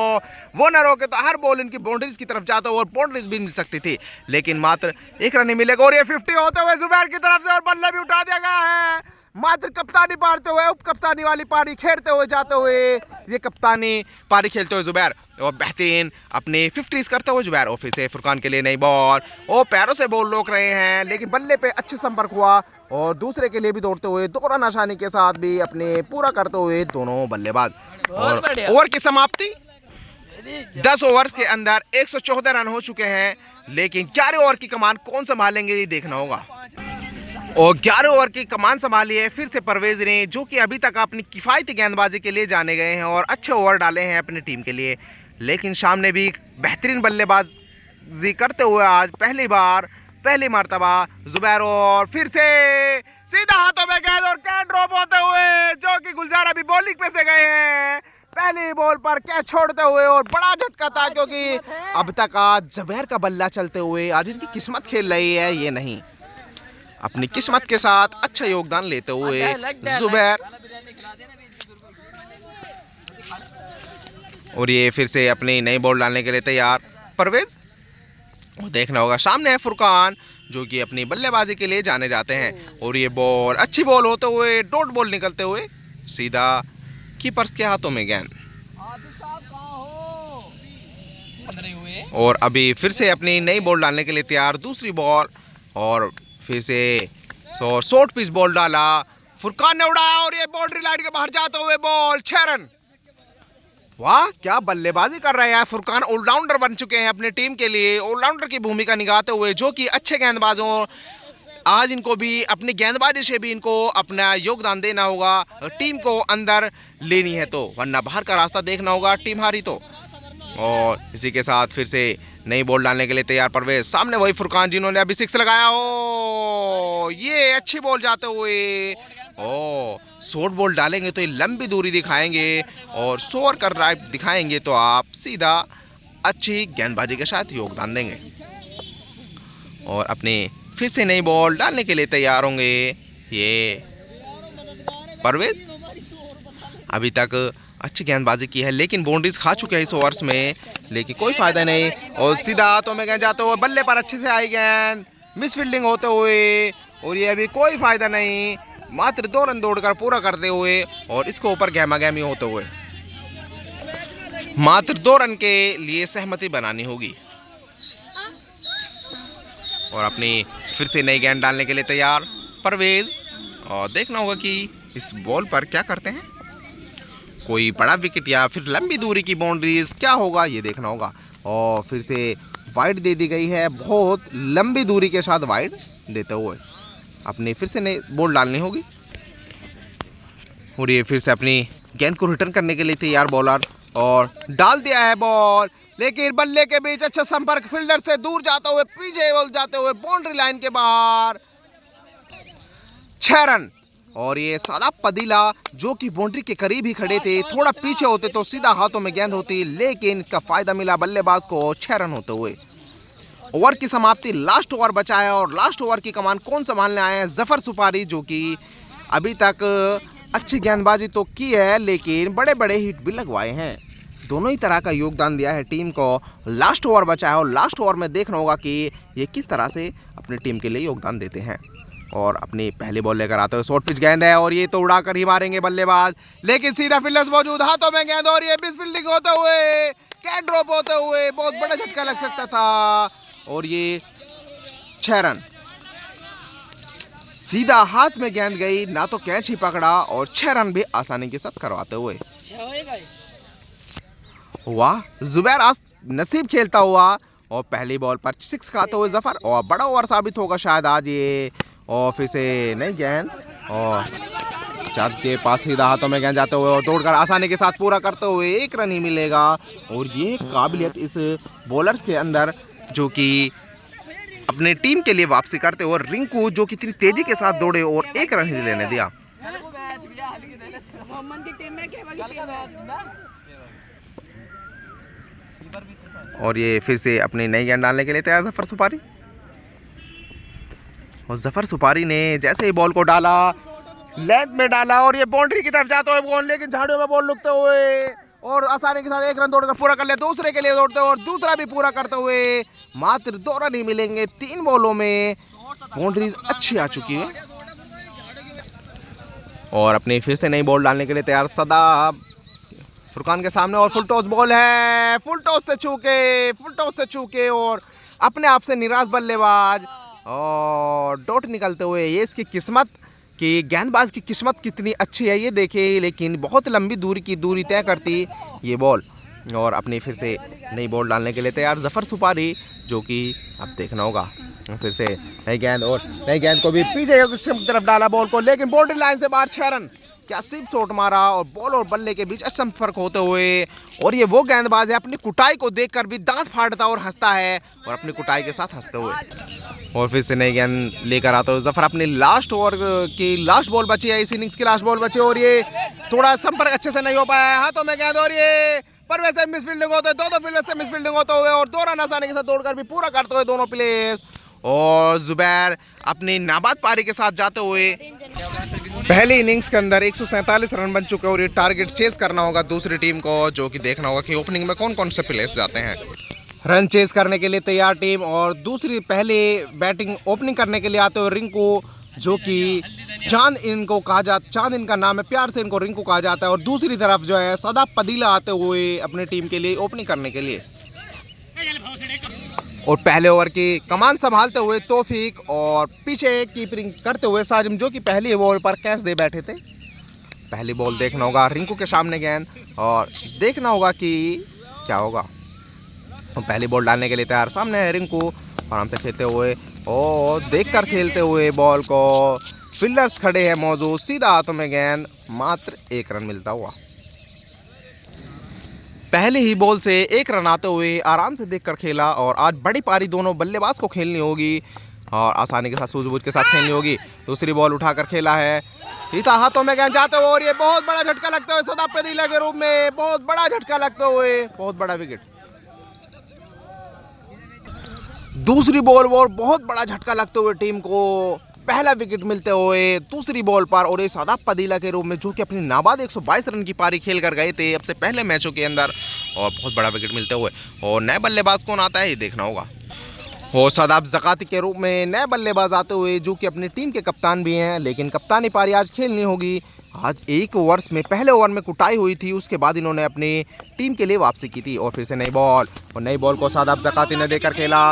वो न रोके तो हर बॉल इनकी बाउंड्रीज की तरफ जाता हुआ और बाउंड्रीज भी मिल सकती थी, लेकिन मात्र 1 रन ही मिलेगा। और ये 50 होते हुए जुबैर की तरफ से और बल्ला भी उठा दिया गया है। मात्र कप्तानी पारते हुए उप कप्तानी वाली पारी खेलते हुए जाते हुए ये कप्तानी पारी खेलते हुए जुबैर और बेहतरीन अपनी 50s करते हुए जुबैर। ऑफिस से फुरकान के लिए नई बॉल, वो पैरों से बॉल रोक रहे हैं, लेकिन बल्ले पे अच्छे संपर्क हुआ और दूसरे के लिए भी दौड़ते हुए 2 रन आसानी के साथ भी अपने पूरा करते हुए दोनों बल्लेबाज। और ओवर की समाप्ति 10 ओवर्स के अंदर 114 रन हो चुके हैं, लेकिन 11 ओवर की कमान कौन संभालेंगे ये देखना होगा। और 11 ओवर की कमान संभाली है फिर से परवेज ने, जो कि अभी तक अपनी किफ़ायती गेंदबाजी के लिए जाने गए हैं और अच्छे ओवर डाले हैं अपनी टीम के लिए, लेकिन सामने भी बेहतरीन बल्लेबाजी करते हुए आज पहली मर्तबा जुबैर और फिर से सीधा हाथों में गेंद और कैच ड्रॉप होते हुए, जो कि गुलजार अभी बॉलिंग पे से गए हैं पहली बॉल पर कैच छोड़ते हुए। और बड़ा झटका था क्योंकि अब तक आज जुबैर का बल्ला चलते हुए आज इनकी किस्मत खेल रही है, ये नहीं अपनी किस्मत के साथ अच्छा योगदान लेते हुए जुबैर। और ये फिर से अपनी नई बॉल डालने के लिए तैयार परवेज। देखना होगा सामने है फुरकान, जो कि अपनी बल्लेबाजी के लिए जाने जाते हैं। और ये बॉल अच्छी बॉल होते हुए डॉट बॉल निकलते हुए सीधा कीपर्स के हाथों में गेंद। और अभी फिर से अपनी नई बॉल डालने के लिए तैयार, दूसरी बॉल और फिर से शॉर्ट पिच बॉल डाला, फुरकान ने उड़ाया और ये बाउंड्री लाइन के बाहर जाते हुए बॉल, 6 रन। वाह क्या बल्लेबाजी कर रहे हैं फुरकान, ऑलराउंडर बन चुके हैं अपनी टीम के लिए, ऑलराउंडर की भूमिका निभाते हुए, जो कि अच्छे गेंदबाजों आज इनको भी अपनी गेंदबाजी से भी इनको अपना योगदान देना होगा, टीम को अंदर लेनी है तो, वरना बाहर का रास्ता देखना होगा टीम हारी तो। और इसी के साथ फिर से नई बॉल डालने के लिए तैयार परवेज, सामने वही फुरकान जिन्होंने अभी 6 लगाया हो, ये अच्छी बॉल जाते हुए। शॉर्ट बॉल डालेंगे तो ये लंबी दूरी दिखाएंगे और शोर कर ड्राइव दिखाएंगे तो आप सीधा अच्छी गेंदबाजी के साथ योगदान देंगे। और अपनी फिर से नई बॉल डालने के लिए तैयार होंगे ये परवेज। अभी तक अच्छी गेंदबाजी की है, लेकिन बाउंड्रीज खा चुके हैं इस ओवर्स में, लेकिन कोई फायदा नहीं। और सीधा हाथों में गेंद जाते हुए बल्ले पर अच्छे से आई गेंद, मिस फील्डिंग होते हुए, और ये अभी कोई फायदा नहीं। मात्र 2 रन दौड़कर पूरा करते हुए और इसको ऊपर गहमा गहमी होते हुए मात्र 2 रन के लिए सहमति बनानी होगी। और अपनी फिर से नई गेंद डालने के लिए तैयार परवेज, और देखना होगा कि इस बॉल पर क्या करते हैं, कोई बड़ा विकेट या फिर लंबी दूरी की बाउंड्रीज क्या होगा ये देखना होगा। और फिर से वाइड दे दी गई है, बहुत लंबी दूरी के साथ वाइड देते हुए अपनी फिर से नई बॉल डालनी होगी। और ये फिर से अपनी गेंद को रिटर्न करने के लिए तैयार बॉलर, और डाल दिया है बॉल, लेकिन बल्ले के बीच अच्छा संपर्क, फील्डर से दूर जाते हुए पीछे बॉल जाते हुए बाउंड्री लाइन के बाहर 6 रन। और ये सादाब पदीला जो कि बाउंड्री के करीब ही खड़े थे, थोड़ा पीछे होते तो सीधा हाथों में गेंद होती, लेकिन इसका फायदा मिला बल्लेबाज को 6 रन होते हुए। ओवर की समाप्ति, लास्ट ओवर बचा है और लास्ट ओवर की कमान कौन संभालने आए हैं, जफर सुपारी, जो कि अभी तक अच्छी गेंदबाजी तो की है लेकिन बड़े बड़े हिट भी लगवाए हैं। दोनों ही तरह का योगदान दिया है टीम को। लास्ट ओवर बचा है और लास्ट ओवर में देखना होगा कि ये किस तरह से अपनी टीम के लिए योगदान देते हैं। और अपनी पहली बॉल लेकर आते हुए शॉर्ट पिच गेंद है और ये तो उड़ाकर ही मारेंगे बल्लेबाज, लेकिन सीधा फील्डर्स मौजूद, हाथों में गेंद और ये मिस फील्डिंग होते हुए, कैच ड्रॉप होते हुए बहुत बड़ा झटका लग सकता था। और ये 6 रन, सीधा हाथ में गेंद गई, ना तो कैच ही पकड़ा और 6 रन भी आसानी के साथ करवाते हुए। वाह, जुबैर आज नसीब खेलता हुआ और पहली बॉल पर 6 खाते हुए जफर, और बड़ा ओवर साबित होगा शायद आज ये। और फिर से नई गेंद और चांद के पास सीधा हाथों में गेंद जाते हुए और दौड़कर आसानी के साथ पूरा करते हुए 1 रन ही मिलेगा। और ये काबिलियत इस बॉलर्स के अंदर जो कि अपने टीम के लिए वापसी करते हुए, रिंकू जो कि इतनी तेजी के साथ दौड़े और 1 रन ही लेने दिया। और ये फिर से अपनी नई गेंद डालने के लिए तैयार जफर सुपारी, और जफर सुपारी ने जैसे ही बॉल को डाला, लेंथ में डाला और ये बाउंड्री की तरफ जाते हुए बॉल, लेकिन झाड़ियों में बॉल लुकते हुए और आसानी के साथ 1 रन दौड़कर पूरा कर लिया, दूसरे के लिए दौड़ते हुए और दूसरा भी पूरा करते हुए मात्र 2 रन ही मिलेंगे। 3 बॉलों में बाउंड्रीज अच्छी आ चुकी है। और अपनी फिर से नई बॉल डालने के लिए तैयार सदाब फुरकान के सामने, और फुल टॉस बॉल है, फुल टॉस से चूके और अपने आप से निराश बल्लेबाज और डॉट निकलते हुए। ये इसकी किस्मत कि गेंदबाज की किस्मत कितनी अच्छी है ये देखिए, लेकिन बहुत लंबी दूरी तय करती ये बॉल। और अपनी फिर से नई बॉल डालने के लिए तैयार जफर सुपारी, जो कि अब देखना होगा। फिर से नई गेंद और नई गेंद को भी पीछे की तरफ डाला बॉल को, लेकिन बाउंड्री लाइन से बाहर 6 रन। क्या स्वीप शॉट मारा और बॉल और बल्ले के बीच संपर्क होते हुए। और ये वो गेंदबाज है अपनी कुटाई को देखकर भी दांत फाड़ता और हंसता है, और अपनी कुटाई के साथ हंसते हुए। और फिर से नई गेंद लेकर आता है जफर, अपनी लास्ट ओवर की लास्ट बॉल बची है, इस इनिंग्स की लास्ट बॉल बची, और ये थोड़ा संपर्क अच्छे से नहीं हो पाया है, हाथों में गेंद और ये पर वैसे मिस फील्डिंग होते हुए, दो फील्डर से मिस फील्डिंग होते हुए और 2 रन आसानी के साथ दौड़कर भी पूरा करते हुए दोनों प्लेयर्स। और जुबैर अपनी नाबाद पारी के साथ जाते हुए पहली इनिंग्स के अंदर 147 रन बन चुके हैं, और ये टारगेट चेस करना होगा दूसरी टीम को, जो कि देखना होगा कि ओपनिंग में कौन कौन से प्लेयर्स जाते हैं। रन चेस करने के लिए तैयार टीम, और दूसरी पहले बैटिंग ओपनिंग करने के लिए आते हुए रिंकू, जो कि चांद इनका नाम है, प्यार से इनको रिंकू कहा जाता है। और दूसरी तरफ जो है सदाब पदीला आते हुए अपनी टीम के लिए ओपनिंग करने के लिए। और पहले ओवर की कमान संभालते हुए तौफीक, और पीछे कीपिंग करते हुए साजिम, जो कि पहली बॉल पर कैच दे बैठे थे। पहली बॉल देखना होगा रिंकू के सामने गेंद, और देखना होगा कि क्या होगा। तो पहली बॉल डालने के लिए तैयार, सामने है रिंकू आराम से खेलते हुए और देखकर खेलते हुए बॉल को, फील्डर्स खड़े हैं मौजूद, सीधा हाथों में गेंद, मात्र 1 रन मिलता हुआ। पहले ही बॉल से 1 रन आते हुए आराम से देखकर खेला, और आज बड़ी पारी दोनों बल्लेबाज को खेलनी होगी और आसानी के साथ सूझबूझ के साथ खेलनी होगी। दूसरी बॉल उठाकर खेला है, सीधा हाथों में गेंद जाते हुए और ये बहुत बड़ा झटका लगते हुए सदाब पदीला के रूप में, बहुत बड़ा झटका लगते हुए बहुत बड़ा विकेट। दूसरी बॉल और बहुत बड़ा झटका लगते हुए टीम को पहला विकेट मिलते हुए दूसरी बॉल पर, और ये सदाब पदीला के रूप में, जो कि अपनी नाबाद 122 रन की पारी खेल कर गए थे अब से पहले मैचों के अंदर, और बहुत बड़ा विकेट मिलते हुए। और नए बल्लेबाज कौन आता है ये देखना होगा। हो शादाब ज़काती के रूप में नए बल्लेबाज आते हुए, जो कि अपनी टीम के कप्तान भी हैं, लेकिन कप्तानी पारी आज खेलनी होगी। आज एक ओवर्स में पहले ओवर में कुटाई हुई थी, उसके बाद इन्होंने अपनी टीम के लिए वापसी की थी। और फिर से नई बॉल, और नई बॉल को शादाब ज़काती ने देकर खेला।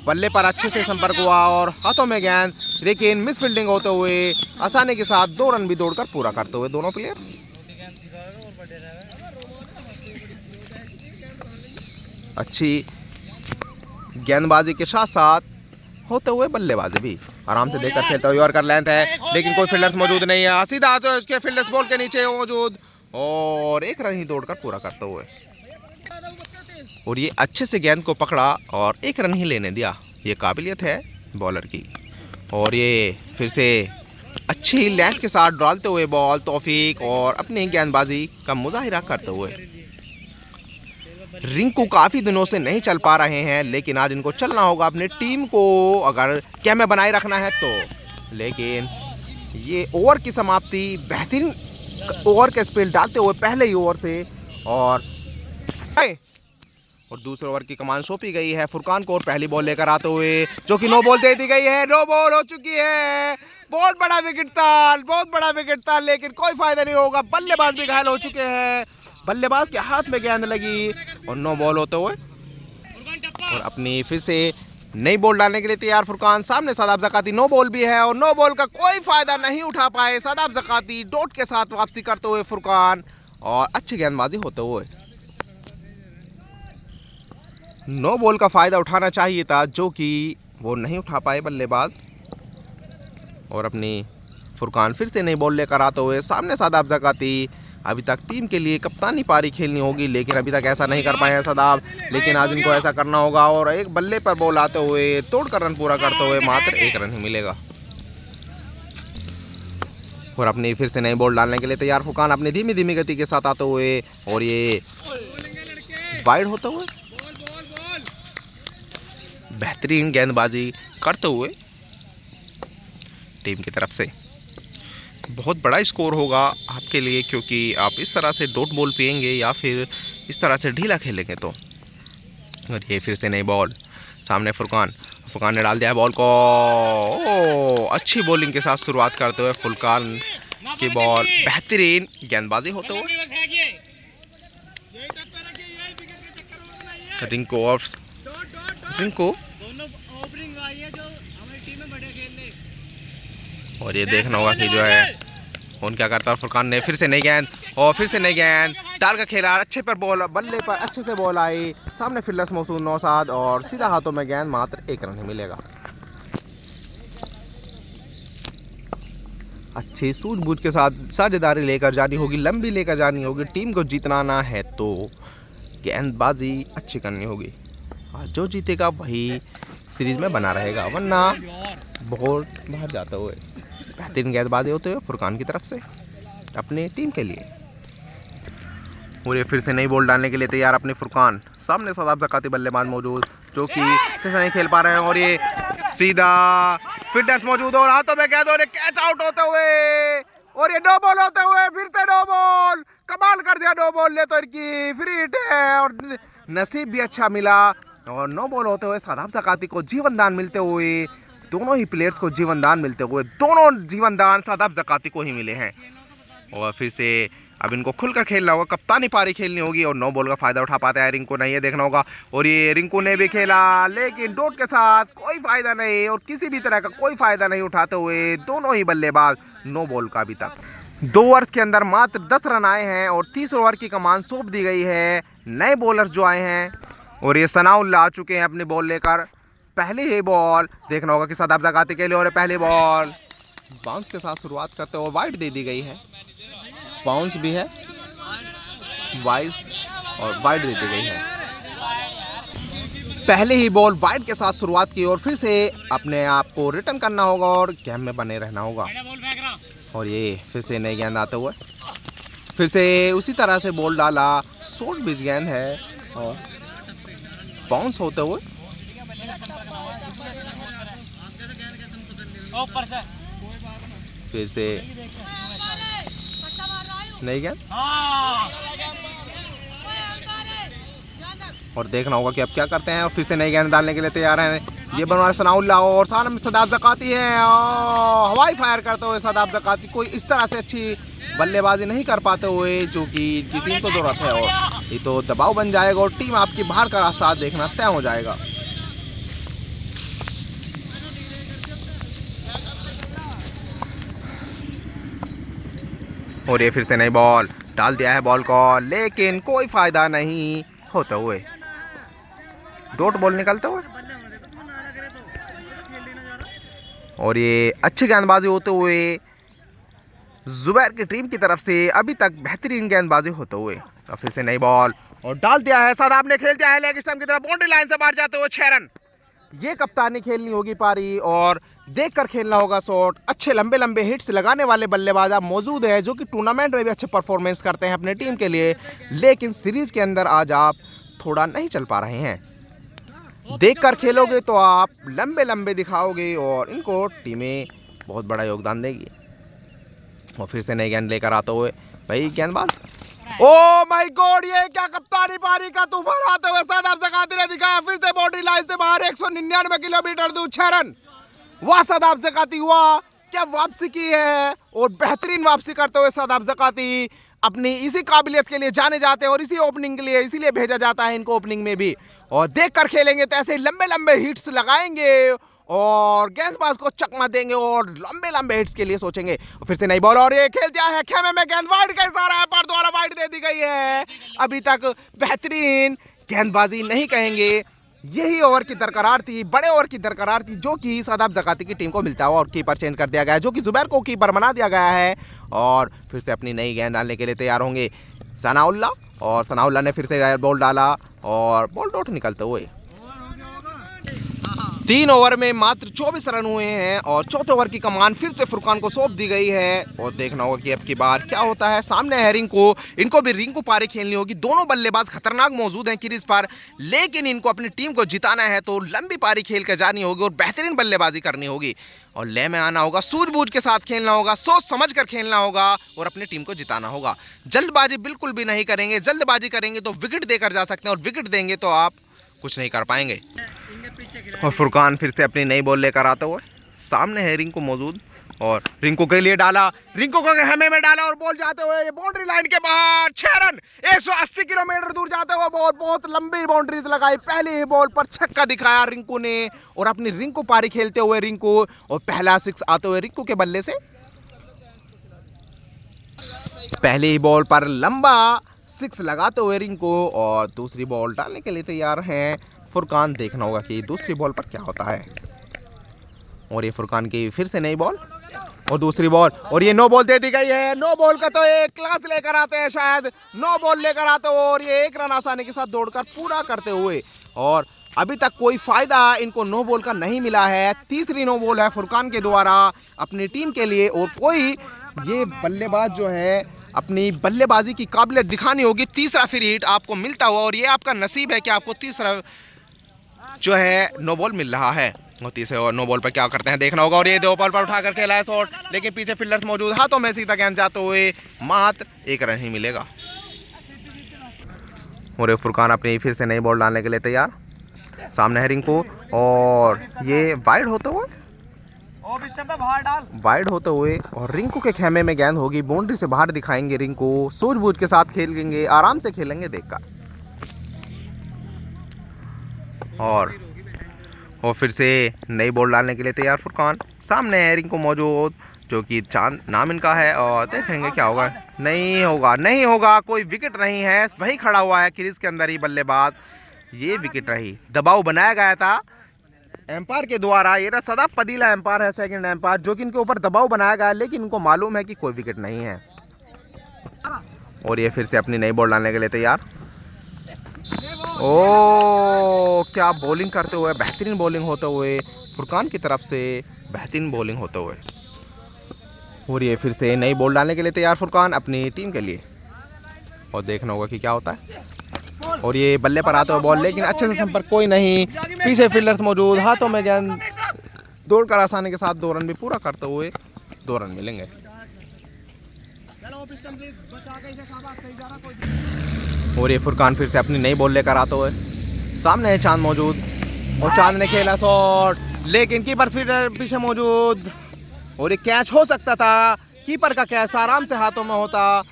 बल्ले पर अच्छे से संपर्क हुआ और हाथों में गेंद, लेकिन मिस फील्डिंग होते हुए आसानी के साथ 2 रन भी दौड़कर पूरा करते हुए दोनों प्लेयर्स। अच्छी गेंदबाजी के साथ साथ होते हुए बल्लेबाजी भी आराम से देखकर खेलते हुए। यॉर्कर लेंथ है, लेकिन कोई फील्डर्स मौजूद नहीं है। सीधा तो उसके फील्डर्स बॉल के नीचे मौजूद, और 1 रन ही दौड़कर पूरा करते हुए। और ये अच्छे से गेंद को पकड़ा और 1 रन ही लेने दिया। ये काबिलियत है बॉलर की। और ये फिर से अच्छी लेंथ के साथ डालते हुए बॉल तौफीक, और अपनी गेंदबाजी का मुजाहिरा करते हुए। रिंकू काफ़ी दिनों से नहीं चल पा रहे हैं, लेकिन आज इनको चलना होगा अपनी टीम को अगर क्या में बनाए रखना है तो। लेकिन ये ओवर की समाप्ति बेहतरीन ओवर के स्पेल डालते हुए पहले ही ओवर से, और दूसरे ओवर की कमान सौंपी गई है फुरकान को। और पहली बॉल लेकर आते हुए, जो कि नो बॉल दे दी गई है। नो बॉल हो चुकी है। बहुत बड़ा विकेट ताल, बहुत बड़ा विकेट ताल, लेकिन कोई फायदा नहीं होगा। बल्लेबाज भी घायल हो चुके हैं। बल्लेबाज के हाथ में गेंद लगी और नो बॉल होते हुए। और अपनी फिर से नई बॉल डालने के लिए तैयार फुरकान। सामने शादाब ज़काती, नो बॉल भी है और नो बॉल का कोई फायदा नहीं उठा पाए शादाब ज़काती। डॉट के साथ वापसी करते हुए फुरकान, और अच्छी गेंदबाजी होते हुए। नो बॉल का फायदा उठाना चाहिए था, जो कि वो नहीं उठा पाए बल्लेबाज। और अपनी फुरकान फिर से नई बॉल लेकर आते हुए। सामने शादाब ज़काती। अभी तक टीम के लिए कप्तानी पारी खेलनी होगी, लेकिन अभी तक ऐसा नहीं कर पाए हैं शादाब, लेकिन आज इनको ऐसा करना होगा। और एक बल्ले पर बॉल आते हुए तोड़कर रन पूरा करते हुए मात्र 1 रन ही मिलेगा। और अपनी फिर से नई बॉल डालने के लिए तैयार फुरकान, अपनी धीमी धीमी गति के साथ आते हुए, और ये वाइड होते हुए बेहतरीन गेंदबाजी करते हुए टीम की तरफ से। बहुत बड़ा स्कोर होगा आपके लिए, क्योंकि आप इस तरह से डॉट बॉल पिएंगे या फिर इस तरह से ढीला खेलेंगे तो। और ये फिर से नई बॉल, सामने फुरकान ने डाल दिया बॉल को। अच्छी बॉलिंग के साथ शुरुआत करते हुए फुरकान की बॉल, बेहतरीन गेंदबाजी होते हुए। रिंकू और ये देखना होगा कि जो है कौन क्या करता है। फुरकान ने फिर से नई गेंद, और फिर से नई गेंद डाल कर खेला। अच्छे पर बॉल, बल्ले पर अच्छे से बॉल आई। सामने फील्डर्स मौजूद नौशाद, और सीधा हाथों में गेंद, मात्र 1 रन ही मिलेगा। अच्छी सूझबूझ के साथ साझेदारी लेकर जानी होगी, लंबी लेकर जानी होगी। टीम को जीतना है तो गेंदबाजी अच्छी करनी होगी। जो जीतेगा वही सीरीज में बना रहेगा, वरना बहुत बाहर जाते हुए। बेहतरीन गेंदबाजी होते हुए फुरकान की तरफ से अपनी टीम के लिए। और ये फिर से नई बॉल डालने के लिए तैयार अपनी फुरकान। सामने शादाब ज़काती बल्लेबाज मौजूद, जो कि अच्छे से नहीं खेल पा रहे हैं। और ये सीधा फील्डर्स मौजूद, और हाथों में गेंद, और कैच आउट होते हुए, और ये नो बॉल होते हुए फिर से नो बॉल। कमाल कर दिया नो बॉल ने तो इनकी फ्री हिट है, और नसीब भी अच्छा मिला। और नो बॉल होते हुए शादाब ज़काती को जीवन दान मिलते हुए, दोनों ही प्लेयर्स को जीवन दान मिलते हुए, दोनों जीवन दान शादाब ज़काती को ही मिले हैं। और फिर से अब इनको खुलकर खेलना होगा, कप्तानी पारी खेलनी होगी, और नो बॉल का फायदा उठा पाता है रिंकू नहीं, ये देखना होगा। और ये रिंकू ने भी खेला, लेकिन डॉट के साथ कोई फायदा नहीं, और किसी भी तरह का कोई फायदा नहीं उठाते हुए दोनों ही बल्लेबाज नो बॉल का। अभी तक 2 ओवर्स के अंदर मात्र 10 रन आए हैं, और 30 ओवर की कमान सौंप दी गई है नए बॉलर्स जो आए हैं। और ये सनाउल्लाह आ चुके हैं अपनी बॉल लेकर। पहली ही बॉल देखना होगा कि शादाब ज़काती के लिए, और पहली बॉल बाउंस के साथ शुरुआत करते हुए वाइड दे दी गई है। बाउंस भी है, वाइस और वाइड दे दी गई है। पहले ही बॉल वाइड के साथ शुरुआत की, और फिर से अपने आप को रिटर्न करना होगा और गेम में बने रहना होगा। और ये फिर से नई गेंद आते हुए, फिर से उसी तरह से बॉल डाला। शॉर्ट पिच गेंद है, और बाउंस होते हुए फिर से नई गेंद, और देखना होगा कि अब क्या करते हैं। और फिर से नई गेंद डालने के लिए तैयार हैं ये बनवा सनाउल्लाह और सामने में सदाब ज़काती है। हवाई फायर करते हुए सदाब ज़काती कोई इस तरह से अच्छी बल्लेबाजी नहीं कर पाते हुए जो कि इनकी टीम को ज़रूरत है। और ये तो दबाव बन जाएगा और टीम आपकी बाहर का रास्ता देखना तय हो जाएगा। और ये फिर से नई बॉल डाल दिया है बॉल को, लेकिन कोई फायदा नहीं होते हुए, डॉट बॉल निकलते हुए। और ये अच्छी गेंदबाजी होते हुए जुबैर की टीम की तरफ से अभी तक बेहतरीन गेंदबाजी होते हुए। तो फिर से नई बॉल और डाल दिया है, शादाब ने खेल दिया है लेग स्टंप की तरफ, बाउंड्री लाइन से बाहर जाते हुए 6 रन। ये कप्तानी खेलनी होगी पारी और देखकर खेलना होगा शॉट। अच्छे लंबे लंबे हिट्स लगाने वाले बल्लेबाज आप मौजूद है जो कि टूर्नामेंट में भी अच्छे परफॉर्मेंस करते हैं अपने टीम के लिए, लेकिन सीरीज के अंदर आज आप थोड़ा नहीं चल पा रहे हैं। देखकर खेलोगे तो आप लंबे लंबे दिखाओगे और इनको टीमें बहुत बड़ा योगदान देगी। और फिर से नई गेंद लेकर आते हुए भाई गेंदबाज, ओ माय गॉड, ये क्या कप्तानी पारी का तूफान आते हुए शादाब ज़काती ने दिखाया। फिर से बाउंड्री लाइन से बाहर 199 किलोमीटर दूर 6 रन। वाह शादाब ज़काती, हुआ क्या वापसी की है और बेहतरीन वापसी करते हुए शादाब ज़काती अपनी इसी काबिलियत के लिए जाने जाते हैं और इसी ओपनिंग के लिए इसीलिए भेजा जाता है इनको ओपनिंग में भी। और देखकर खेलेंगे तो ऐसे लंबे लंबे हिट्स लगाएंगे और गेंदबाज को चकमा देंगे और लंबे लंबे हिट्स के लिए सोचेंगे। फिर से नई बॉल और ये खेल दिया है खेमे में गेंद, वाइड का इशारा है पर द्वारा वाइड दे दी गई है। अभी तक बेहतरीन गेंदबाजी नहीं कहेंगे, यही ओवर की दरकरार थी, बड़े ओवर की दरकरार थी जो कि शादाब ज़काती की टीम को मिलता है। और कीपर चेंज कर दिया गया है जो कि जुबैर को कीपर बना दिया गया है। और फिर से अपनी नई गेंद डालने के लिए तैयार होंगे सनाउल्लाह और सनाउल्लाह ने फिर से बॉल डाला और बॉल डॉट निकलते हुए। 3 ओवर में मात्र 24 रन हुए हैं और चौथे ओवर की कमान फिर से फुरकान को सौंप दी गई है। और देखना होगा कि अब की बार क्या होता है। सामने है रिंकू, इनको भी रिंकू पारी खेलनी होगी। दोनों बल्लेबाज खतरनाक मौजूद हैं क्रीज पर, लेकिन इनको अपनी टीम को जिताना है तो लंबी पारी खेल कर जानी होगी और बेहतरीन बल्लेबाजी करनी होगी और लय में आना होगा, सूझबूझ के साथ खेलना होगा, सोच समझ कर खेलना होगा और अपनी टीम को जिताना होगा। जल्दबाजी बिल्कुल भी नहीं करेंगे, जल्दबाजी करेंगे तो विकेट देकर जा सकते हैं और विकेट देंगे तो आप कुछ नहीं कर पाएंगे। और फुरकान फिर से अपनी नई बॉल लेकर आते हुए, सामने है रिंकू मौजूद और रिंकू के लिए डाला, रिंकू को हमें में डाला और बॉल जाते हुए बाउंड्री लाइन के बाहर 6 रन। 180 किलोमीटर दूर जाते हुए बहुत लंबी बाउंड्रीज लगाई। पहली ही बॉल पर छक्का दिखाया रिंकू ने और अपनी रिंकू पारी खेलते हुए रिंकू और पहला 6 आते हुए रिंकू के बल्ले से। पहली ही बॉल पर लंबा 6 लगाते हुए रिंकू और दूसरी बॉल डालने के लिए तैयार हैं फुरकान। देखना होगा कि दूसरी बॉल पर क्या होता है। और ये फुरकान की फिर से नई बॉल और दूसरी बॉल और ये नो बॉल दे दी गई है। नो बॉल का तो एक क्लास लेकर आते हैं शायद, नो बॉल लेकर आते हो और ये 1 रन आसानी के साथ दौड़कर पूरा करते हुए। और अभी तक कोई फायदा इनको नो बॉल का नहीं मिला है। तीसरी नो बॉल है फुरकान के द्वारा अपनी टीम के लिए और कोई ये बल्लेबाज जो है अपनी बल्लेबाजी की काबिलियत दिखानी होगी। तीसरा फ्री हिट आपको मिलता हुआ और ये आपका नसीब है कि आपको तीसरा जो है नो बॉल मिल रहा है। और तीसरे और नो बॉल पर क्या करते हैं देखना होगा। और ये 2 बॉल पर उठाकर खेला है शॉट, लेकिन पीछे फील्डर्स मौजूद, हाथों में सीधा गेंद जाते हुए मात्र 1 रन ही मिलेगा। और फुरकान अपनी फिर से नई बॉल डालने के लिए तैयार, सामने है रिंकू और ये वाइड होते हुए और रिंकू के खेमे में गेंद होगी, बाउंड्री से बाहर दिखाएंगे रिंकू, सूझबूझ के साथ खेलेंगे, आराम से खेलेंगे देखकर। और फिर से नई बॉल डालने के लिए तैयार फुरकान, सामने है रिंकू मौजूद जो कि चांद नाम इनका है और देखेंगे क्या होगा। नहीं होगा, कोई विकेट नहीं है, वही खड़ा हुआ है क्रीज के अंदर ही बल्लेबाज। ये विकेट रही, दबाव बनाया गया था एम्पायर के द्वारा। ये रहा सदाब पदीला एम्पायर है, सेकंड एम्पायर, जो कि इनके ऊपर दबाव बनाया गया, लेकिन इनको मालूम है कि कोई विकेट नहीं है। और ये फिर से अपनी नई बॉल डालने के लिए तैयार। ओ क्या बॉलिंग करते हुए, बेहतरीन बॉलिंग होते हुए फुरकान की तरफ से, बेहतरीन बॉलिंग होते हुए। और ये फिर से नई बॉल डालने के लिए तैयार फुरकान अपनी टीम के लिए और देखना होगा कि क्या होता है। और ये बल्ले पर आते हुए बॉल, लेकिन अच्छे से संपर्क कोई नहीं, पीछे फील्डर्स मौजूद, हाथों में गेंद, दौड़कर आसानी के साथ 2 रन भी पूरा करते हुए 2 रन मिलेंगे। और ये फुरकान फिर से अपनी नई बॉल लेकर आते हुए, सामने है चांद मौजूद और चांद ने खेला शॉट, लेकिन कीपर पीछे मौजूद और ये कैच हो सकता था। कीपर का कैच आराम से हाथों में होता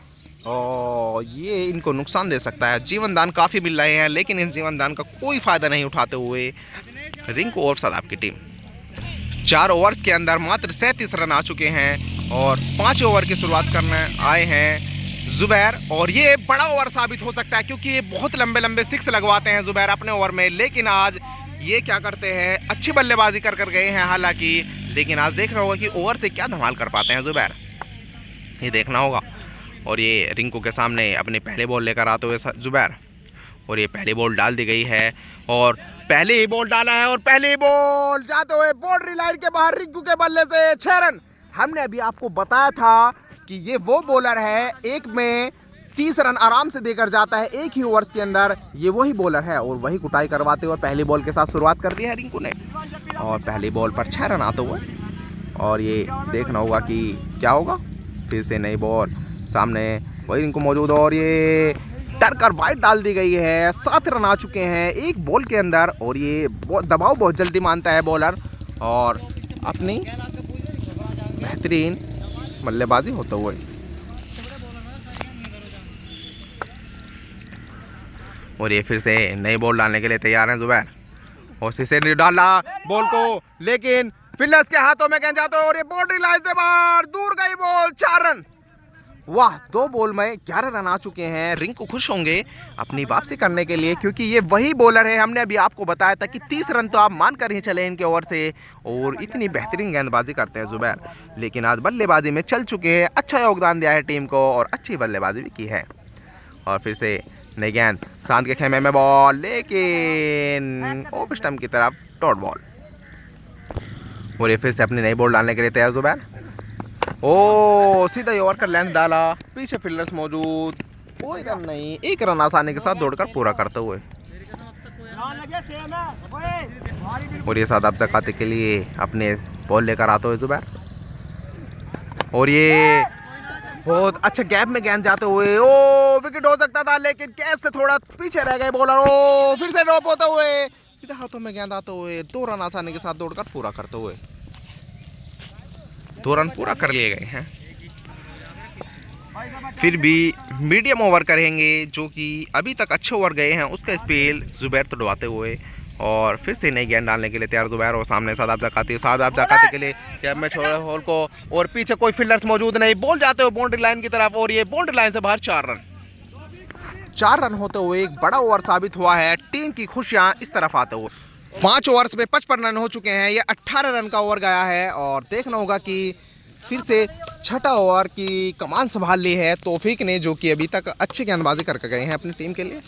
और ये इनको नुकसान दे सकता है। जीवन दान काफ़ी मिल रहे हैं, लेकिन इस जीवन दान का कोई फ़ायदा नहीं उठाते हुए रिंकू और सदाब की टीम। 4 ओवर्स के अंदर मात्र 37 रन आ चुके हैं और 5 ओवर की शुरुआत करने आए हैं जुबैर। और ये बड़ा ओवर साबित हो सकता है क्योंकि ये बहुत लंबे लंबे 6 लगवाते हैं जुबैर अपने ओवर में, लेकिन आज ये क्या करते हैं, अच्छी बल्लेबाजी कर गए हैं हालांकि, लेकिन आज देख रहा होगा कि ओवर से क्या धमाल कर पाते हैं जुबैर, ये देखना होगा। और ये रिंकू के सामने अपनी पहले बॉल लेकर आते हुए जुबैर, और ये पहली बॉल डाल दी गई है और पहले ही बॉल डाला है और पहली बॉल जाते हुए बाउंड्री लाइन के बाहर रिंकू के बल्ले से 6 रन। हमने अभी आपको बताया था कि ये वो बॉलर है एक में 30 रन आराम से देकर जाता है एक ही ओवर्स के अंदर, ये वही बॉलर है और वही कुटाई करवाते हुए पहली बॉल के साथ शुरुआत कर दी है रिंकू ने और पहली बॉल पर 6 रन आते हुए। और ये देखना होगा कि क्या होगा, फिर से नई बॉल सामने वही रिंकू मौजूद और ये टर्कर वाइड डाल दी गई है। 7 रन आ चुके हैं एक बॉल के अंदर और ये दबाव बहुत जल्दी मानता है बॉलर और अपनी बेहतरीन बल्लेबाजी होते हुए। और ये फिर से नई बॉल डालने के लिए तैयार हैं जुबैर और फिर से डाला बॉल को, लेकिन फील्डर्स के हाथों में गेंद जाता है और ये बाउंड्री लाइन से बाहर दूर गई बॉल। 4 रन, वाह, 2 बॉल में 11 रन आ चुके हैं। रिंकू खुश होंगे अपनी वापसी करने के लिए क्योंकि ये वही बॉलर है, हमने अभी आपको बताया था कि 30 रन तो आप मान कर ही चले इनके ओवर से और इतनी बेहतरीन गेंदबाजी करते हैं जुबैर, लेकिन आज बल्लेबाजी में चल चुके हैं, अच्छा योगदान दिया है टीम को और अच्छी बल्लेबाजी भी की है। और फिर से नई गेंद चांद के खेमे में बॉल, लेकिन ऑफ स्टंप की तरफ डॉट बॉल और ये फिर से अपनी नई बॉल डालने के लिए तैयार जुबैर। ओ सीधा ओवर का लेंथ डाला, पीछे फील्डर्स मौजूद, कोई रन नहीं, 1 रन आसानी के साथ दौड़कर पूरा करते हुए। और ये सादाब ज़काती के लिए अपने बॉल लेकर आते हुए जुबैर और ये बहुत अच्छा गैप में गेंद जाते हुए, ओ विकेट हो सकता था लेकिन कैच से थोड़ा पीछे रह गए बॉलर। ओ फिर से ड्रॉप होते हुए सीधे हाथों में गेंद आते हुए 2 रन आसानी के साथ दौड़कर पूरा करते हुए 2 रन पूरा कर लिए गए हैं। फिर भी मीडियम ओवर करेंगे जो कि अभी तक अच्छे ओवर गए हैं, उसका स्पेल जुबैर तोड़वाते हुए और फिर से नई गेंद डालने के लिए तैयार जुबैर और सामने सादाब ज़काती के लिए कैप में छोड़ा होल को और पीछे कोई फील्डर्स मौजूद नहीं, बॉल जाते हुए बाउंड्री लाइन की तरफ और ये बाउंड्री लाइन से बाहर 4 रन होते हुए एक बड़ा ओवर साबित हुआ है। टीम की खुशियां इस तरफ आते हुए 5 ओवर्स में 55 रन हो चुके हैं, ये 18 रन का ओवर गया है और देखना होगा कि फिर से 6ठा ओवर की कमान संभाल ली है तौफीक ने, जो कि अभी तक अच्छी गेंदबाजी करके गए हैं अपनी टीम के लिए।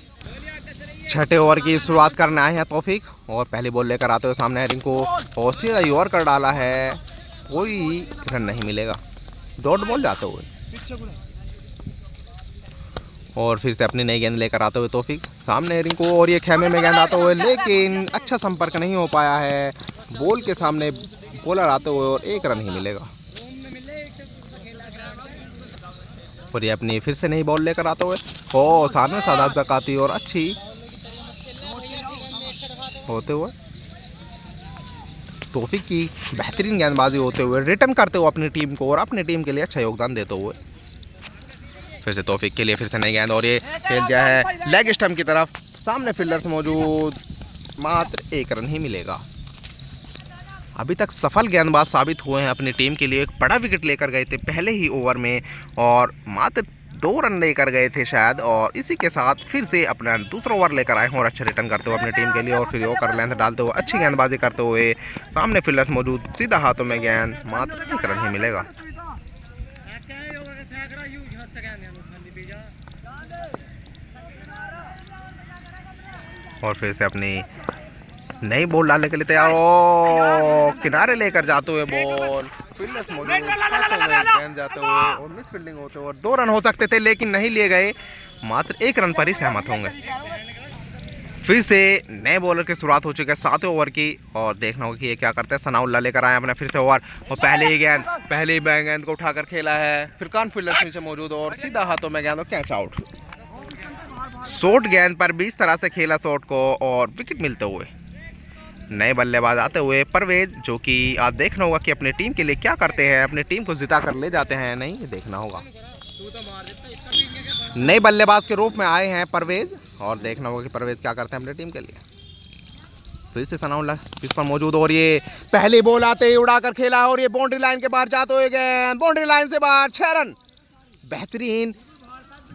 6ठे ओवर की शुरुआत करने आए हैं तौफीक और पहली बॉल लेकर आते हुए सामने रिंकू और सीधा ओवर कर डाला है, कोई रन नहीं मिलेगा, डॉट बॉल जाते हुए। और फिर से अपनी नई गेंद लेकर आते हुए तौफीक सामने रिंकू और ये खेमे में गेंद आते हुए, लेकिन अच्छा संपर्क नहीं हो पाया है बॉल के सामने बॉलर आते हुए और 1 रन ही मिलेगा। और ये अपनी फिर से नई बॉल लेकर आते हुए ओ सामने सादाब ज़काती और अच्छी होते हुए तौफीक की बेहतरीन गेंदबाजी होते हुए रिटर्न करते हुए अपनी टीम को और अपनी टीम के लिए अच्छा योगदान देते हुए फिर से तौफीक के लिए फिर से नई गेंद और ये खेल गया है लेग स्टंप की तरफ, सामने फील्डर्स मौजूद, मात्र 1 रन ही मिलेगा। अभी तक सफल गेंदबाज साबित हुए हैं अपनी टीम के लिए, एक बड़ा विकेट लेकर गए थे पहले ही ओवर में और मात्र 2 रन लेकर गए थे शायद, और इसी के साथ फिर से अपना दूसरा ओवर लेकर आए हैं और अच्छा रिटर्न करते हुए अपनी टीम के लिए और फिर ओवर लेंथ डालते हुए अच्छी गेंदबाजी करते हुए, सामने फील्डर्स मौजूद, सीधा हाथों में गेंद, मात्र 1 रन ही मिलेगा। और फिर से अपनी नई बॉल डालने के लिए तैयार हो, किनारे लेकर जाते हुए बॉल, फील्डर्स मौजूद, गेंद जाते हुए और मिस फील्डिंग होते हुए 2 रन हो सकते थे लेकिन नहीं लिए गए, मात्र 1 रन पर ही सहमत होंगे। फिर से नए बॉलर की शुरुआत हो चुकी है 7वें ओवर की और देखना होगा कि ये क्या करते हैं। सनाउल्लाह लेकर आए अपना फिर से ओवर और पहले ही गेंद को उठाकर खेला है, फिर कान फील्डर्स नीचे मौजूद और सीधा हाथों में गेंद और कैच आउट। शॉर्ट गेंद पर भी इस तरह से खेला शॉट को और विकेट मिलते हुए नए बल्लेबाज आते हुए परवेज, जो कि आज देखना होगा कि अपने टीम के लिए क्या करते हैं, अपनी टीम को जिता कर ले जाते हैं नहीं, देखना होगा। नए बल्लेबाज के रूप में आए हैं परवेज और देखना होगा कि परवेज क्या करते हैं अपनी टीम के लिए। फिर से सनाउल्लाह इस पर मौजूद और ये पहली बॉल आते ही उड़ाकर खेला और ये बाउंड्री लाइन के बाहर जाते हुए गए, बाउंड्री लाइन से बाहर 6 रन। बेहतरीन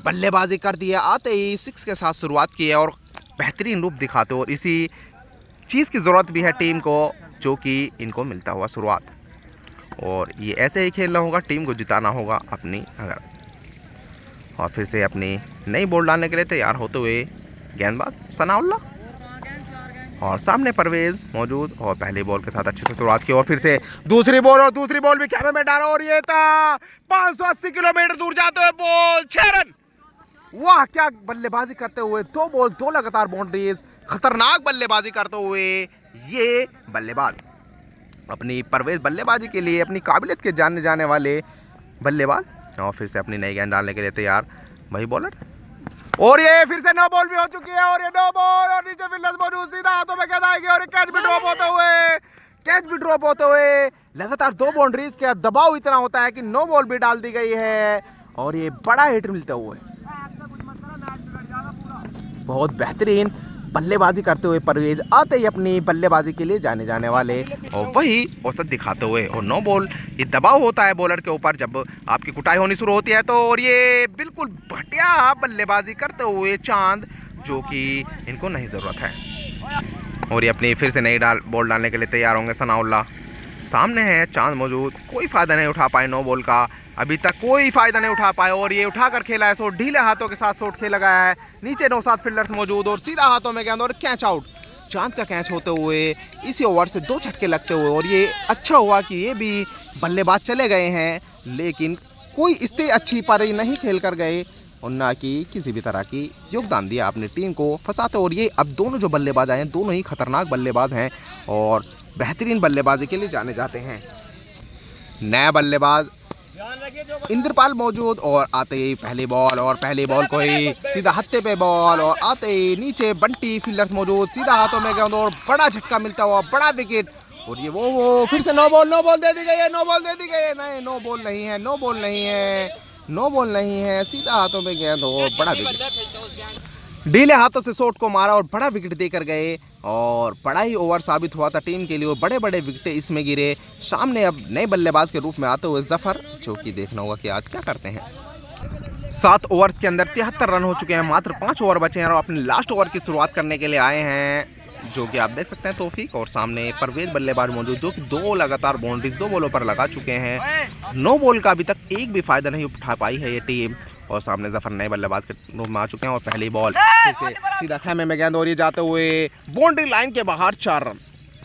बल्लेबाजी कर दिया, आते ही 6 के साथ शुरुआत की है और बेहतरीन रूप दिखाते हो और इसी चीज़ की ज़रूरत भी है टीम को, जो कि इनको मिलता हुआ शुरुआत। और ये ऐसे ही खेलना होगा, टीम को जिताना होगा अपनी अगर। और फिर से अपनी नई बॉल डालने के लिए तैयार होते हुए गेंदबाज सनाउल्लाह और सामने परवेज मौजूद और पहली बॉल के साथ अच्छे से शुरुआत की और फिर से दूसरी बॉल भी कैमे में डाला और ये था 580 किलोमीटर दूर जाते हुए बॉल, 6 रन। वाह क्या बल्लेबाजी करते हुए, 2 बॉल 2 लगातार बाउंड्रीज, खतरनाक बल्लेबाजी करते हुए ये बल्लेबाज अपनी परवेज बल्लेबाजी के लिए अपनी काबिलियत के जानने जाने वाले बल्लेबाज। और फिर से अपनी नई गेंद डालने के लिए तैयार वही बॉलर और ये फिर से 9 बॉल भी हो चुकी है और ये 9 बॉल और नीचे फील्डर्स मौजूद, सीधा हाथों में गेंद आएगी और कैच भी ड्रॉप होते हुए लगातार 2 बाउंड्रीज का दबाव इतना होता है कि 9 बॉल भी डाल दी गई है और ये बड़ा हिट मिलते हुए बहुत बेहतरीन बल्लेबाजी करते हुए परवेज आते ही अपनी बल्लेबाजी के लिए जाने जाने वाले और वही औसत दिखाते हुए और 9 बॉल। ये दबाव होता है बॉलर के ऊपर जब आपकी कुटाई होनी शुरू होती है तो, और ये बिल्कुल घटिया बल्लेबाजी करते हुए चांद, जो कि इनको नहीं ज़रूरत है। और ये अपनी फिर से नई बॉल डालने के लिए तैयार होंगे सनाउल्लाह। सामने है चांद मौजूद, कोई फ़ायदा नहीं उठा पाए 9 बॉल का, अभी तक कोई फ़ायदा नहीं उठा पाए और ये उठाकर खेला है शॉट, ढीले हाथों के साथ शॉट खेला गया है, नीचे 9-7 फील्डर्स मौजूद और सीधा हाथों में गेंद और कैच आउट। चांद का कैच होते हुए इसी ओवर से 2 झटके लगते हुए और ये अच्छा हुआ कि ये भी बल्लेबाज चले गए हैं, लेकिन कोई इतनी अच्छी पारी नहीं खेल कर गए और ना कि किसी भी तरह की योगदान दिया अपनी टीम को फंसाते। और ये अब दोनों जो बल्लेबाज आए हैं दोनों ही खतरनाक बल्लेबाज हैं और बेहतरीन बल्लेबाजी के लिए जाने जाते हैं। नया बल्लेबाज इंद्रपाल मौजूद और आते ही पहली बॉल को ही सीधा हत्थे पे बॉल और आते ही नीचे बंटी फील्डर्स मौजूद, सीधा हाथों में गेंद और बड़ा झटका मिलता हुआ बड़ा विकेट। और ये वो फिर से 9 बॉल दे दी गई है, नहीं 9 बॉल नहीं है, सीधा हाथों में गेंद और बड़ा विकेट, ढीले हाथों से शॉट को मारा और बड़ा विकेट देकर गए और बड़ा ही ओवर साबित हुआ था टीम के लिए और बड़े बड़े विकेट इसमें गिरे। सामने अब नए बल्लेबाज के रूप में आते हुए जफर, जो कि देखना होगा कि आज क्या करते हैं। 7 ओवर्स के अंदर 73 रन हो चुके हैं, मात्र 5 ओवर बचे हैं और अपने लास्ट ओवर की शुरुआत करने के लिए आए हैं, जो कि आप देख सकते हैं तौफीक और सामने परवेज बल्लेबाज मौजूद, जो कि 2 लगातार बाउंड्रीज 2 बॉलों पर लगा चुके हैं। 9 बॉल का अभी तक एक भी फायदा नहीं उठा पाई है ये टीम और सामने जफर नए बल्लेबाज के रूप में आ चुके हैं और पहली बॉल फिर से सीधा खेमे में गेंद और ये जाते हुए बाउंड्री लाइन के बाहर 4 रन।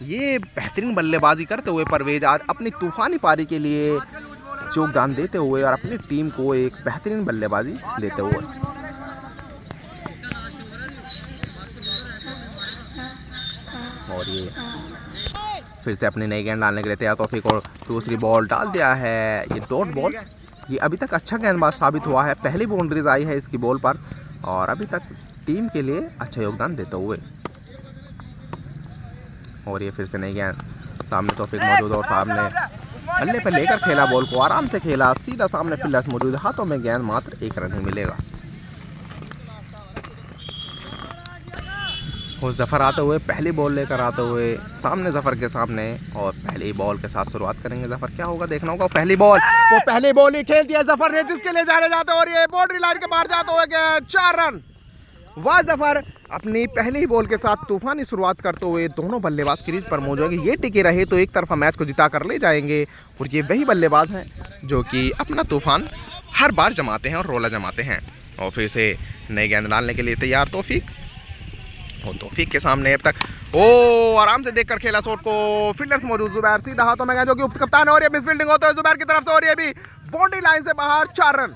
ये बेहतरीन बल्लेबाजी करते हुए परवेज आज अपनी तूफानी पारी के लिए योगदान देते हुए और अपनी टीम को एक बेहतरीन बल्लेबाजी देते हुए और ये फिर से अपनी नई गेंद डालने के लिए तैयार तौफीक और दूसरी बॉल डाल दिया है, ये डॉट बॉल। ये अभी तक अच्छा गेंदबाज साबित हुआ है, पहली बाउंड्रीज आई है इसकी बॉल पर और अभी तक टीम के लिए अच्छा योगदान देते हुए। और ये फिर से नई गेंद, सामने तौफीक मौजूद और सामने बल्ले पर लेकर खेला, बॉल को आराम से खेला, सीधा सामने फील्डर्स मौजूद, हाथों में गेंद, मात्र 1 रन ही मिलेगा। और जफर आते हुए पहली बॉल लेकर आते हुए सामने जफर के सामने और पहली बॉल के साथ शुरुआत करेंगे। जफर क्या होगा देखना होगा। पहली बॉल ही खेल दिया जफर ने, जिसके लिए जाने जाते और ये बाउंड्री लाइन के बाहर जाते हुए 4 रन। वाह जफर अपनी पहली बॉल के साथ तूफानी शुरुआत करते हुए दोनों बल्लेबाज क्रीज पर मौजूद है। ये टिके रहे तो एक तरफा मैच को जिता कर ले जाएंगे और ये वही बल्लेबाज हैं जो कि अपना तूफान हर बार जमाते हैं और रोला जमाते हैं। और फिर से नई गेंद डालने के लिए तैयार तौफीक और तौफीक के सामने अब तक आराम से देखकर खेला शॉट को, फील्डर्स मौजूद, जुबैर सीधा हाथों में गया जो कि उप कप्तान है और ये मिस फील्डिंग होता है जुबैर की तरफ से और ये भी बाउंड्री लाइन से बाहर 4 रन।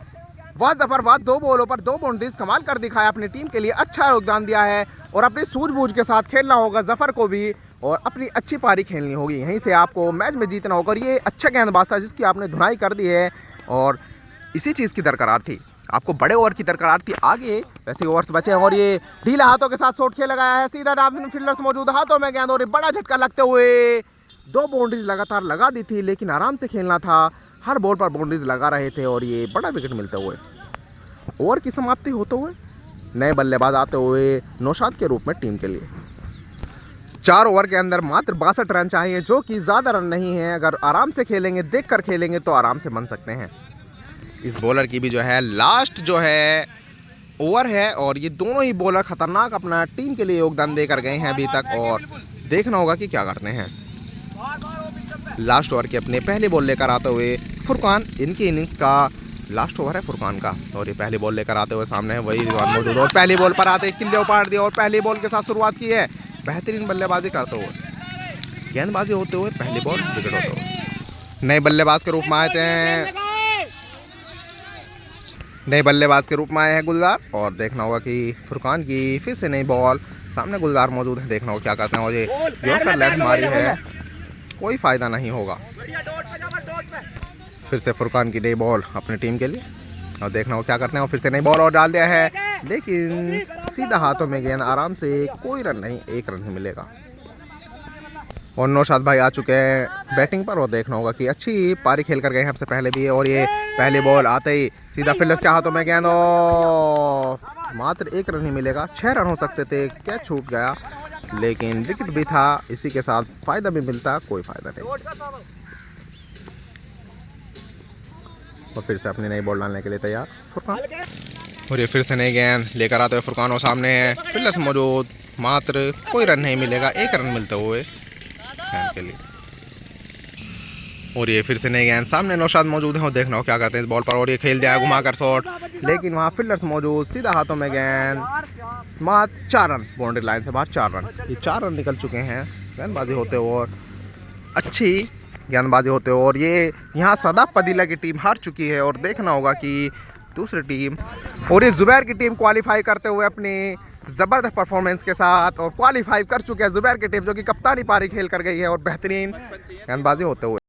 वाह जफर वाह, 2 बॉलों पर 2 बाउंड्रीज कमाल कर दिखाया, अपनी टीम के लिए अच्छा योगदान दिया है और अपनी सूझबूझ के साथ खेलना होगा जफर को भी और अपनी अच्छी पारी खेलनी होगी, यहीं से आपको मैच में जीतना होगा। और ये अच्छा गेंदबाज था जिसकी आपने धुनाई कर दी है और इसी चीज़ की दरकार थी आपको बड़े ओवर की दरकार थी आगे, वैसे ओवर्स बचे हैं और ये ढीला हाथों के साथ शॉट खेल लगाया है, सीधा नाम फील्डर्स मौजूद, हाथों में गेंद और ये बड़ा झटका लगते हुए 2 बाउंड्रीज लगातार लगा दी थी, लेकिन आराम से खेलना था, हर बॉल पर बाउंड्रीज लगा रहे थे और ये बड़ा विकेट मिलते हुए ओवर की समाप्ति होते हुए नए बल्लेबाज आते हुए नौशाद के रूप में टीम के लिए। 4 ओवर के अंदर मात्र 62 रन चाहिए, जो कि ज़्यादा रन नहीं है। अगर आराम से खेलेंगे, देख कर खेलेंगे तो आराम से बन सकते हैं। इस बॉलर की भी जो है लास्ट जो है ओवर है और ये दोनों ही बॉलर खतरनाक अपना टीम के लिए योगदान देकर गए हैं अभी तक, और देखना होगा कि क्या करते हैं। लास्ट ओवर के अपने पहले बॉल लेकर आते हुए फुरकान, इनकी इनिंग्स का लास्ट ओवर है फुरकान का, और ये पहली बॉल लेकर आते हुए सामने है वही रिजवान मौजूद, और पहली बॉल पर आते किल्ले उपाड़ दिया और पहली बॉल के साथ शुरुआत की है, बेहतरीन बल्लेबाजी करते हुए, गेंदबाजी होते हुए पहली बॉल विकेट होते हुए। नए बल्लेबाज के रूप में आए थे, नए बल्लेबाज के रूप में आए हैं गुलजार, और देखना होगा कि फुरकान की फिर से नई बॉल, सामने गुलजार मौजूद है, देखना होगा क्या करते हैं। और ये यॉर्कर लेग मारी है, कोई फ़ायदा नहीं होगा। फिर से फुरकान की नई बॉल अपनी टीम के लिए, और देखना होगा क्या करते हैं। और फिर से नई बॉल और डाल दिया है, लेकिन सीधा हाथों में गेंद, आराम से, कोई रन नहीं, 1 रन ही मिलेगा। और नौशाद भाई आ चुके हैं बैटिंग पर, और देखना होगा कि अच्छी पारी खेल कर गए हैं हमसे पहले भी, और ये पहली बॉल आते ही सीधा फील्डर्स के हाथों में गेंद और मात्र 1 रन ही मिलेगा। 6 रन हो सकते थे, क्या छूट गया, लेकिन विकेट भी था, इसी के साथ फ़ायदा भी मिलता, कोई फ़ायदा नहीं। और फिर से अपनी नई बॉल डालने के लिए तैयार फुरकान, और ये फिर से नई गेंद लेकर आते हुए फुरकान, और सामने है फील्डर्स मौजूद, मात्र कोई रन नहीं मिलेगा, 1 रन मिलते हुए गेंद के लिए। और ये फिर से नई गेंद, सामने नौशाद मौजूद है, और देखना हो क्या करते हैं इस बॉल पर, और ये खेल दिया घुमाकर शॉट, लेकिन वहाँ फील्डर्स मौजूद, सीधा हाथों में गेंद, मात्र 4 रन, बाउंड्री लाइन से बाहर 4 रन, ये 4 रन निकल चुके हैं गेंदबाजी होते हुए, और अच्छी गेंदबाजी होते हुए। और ये यहाँ सदाब पदीला की टीम हार चुकी है, और देखना होगा कि दूसरी टीम, और ये जुबैर की टीम क्वालिफाई करते हुए अपनी ज़बरदस्त परफॉर्मेंस के साथ, और क्वालिफाई कर चुके हैं जुबैर की टीम, जो कि कप्तानी पारी खेल कर गई है और बेहतरीन गेंदबाजी होते हुए।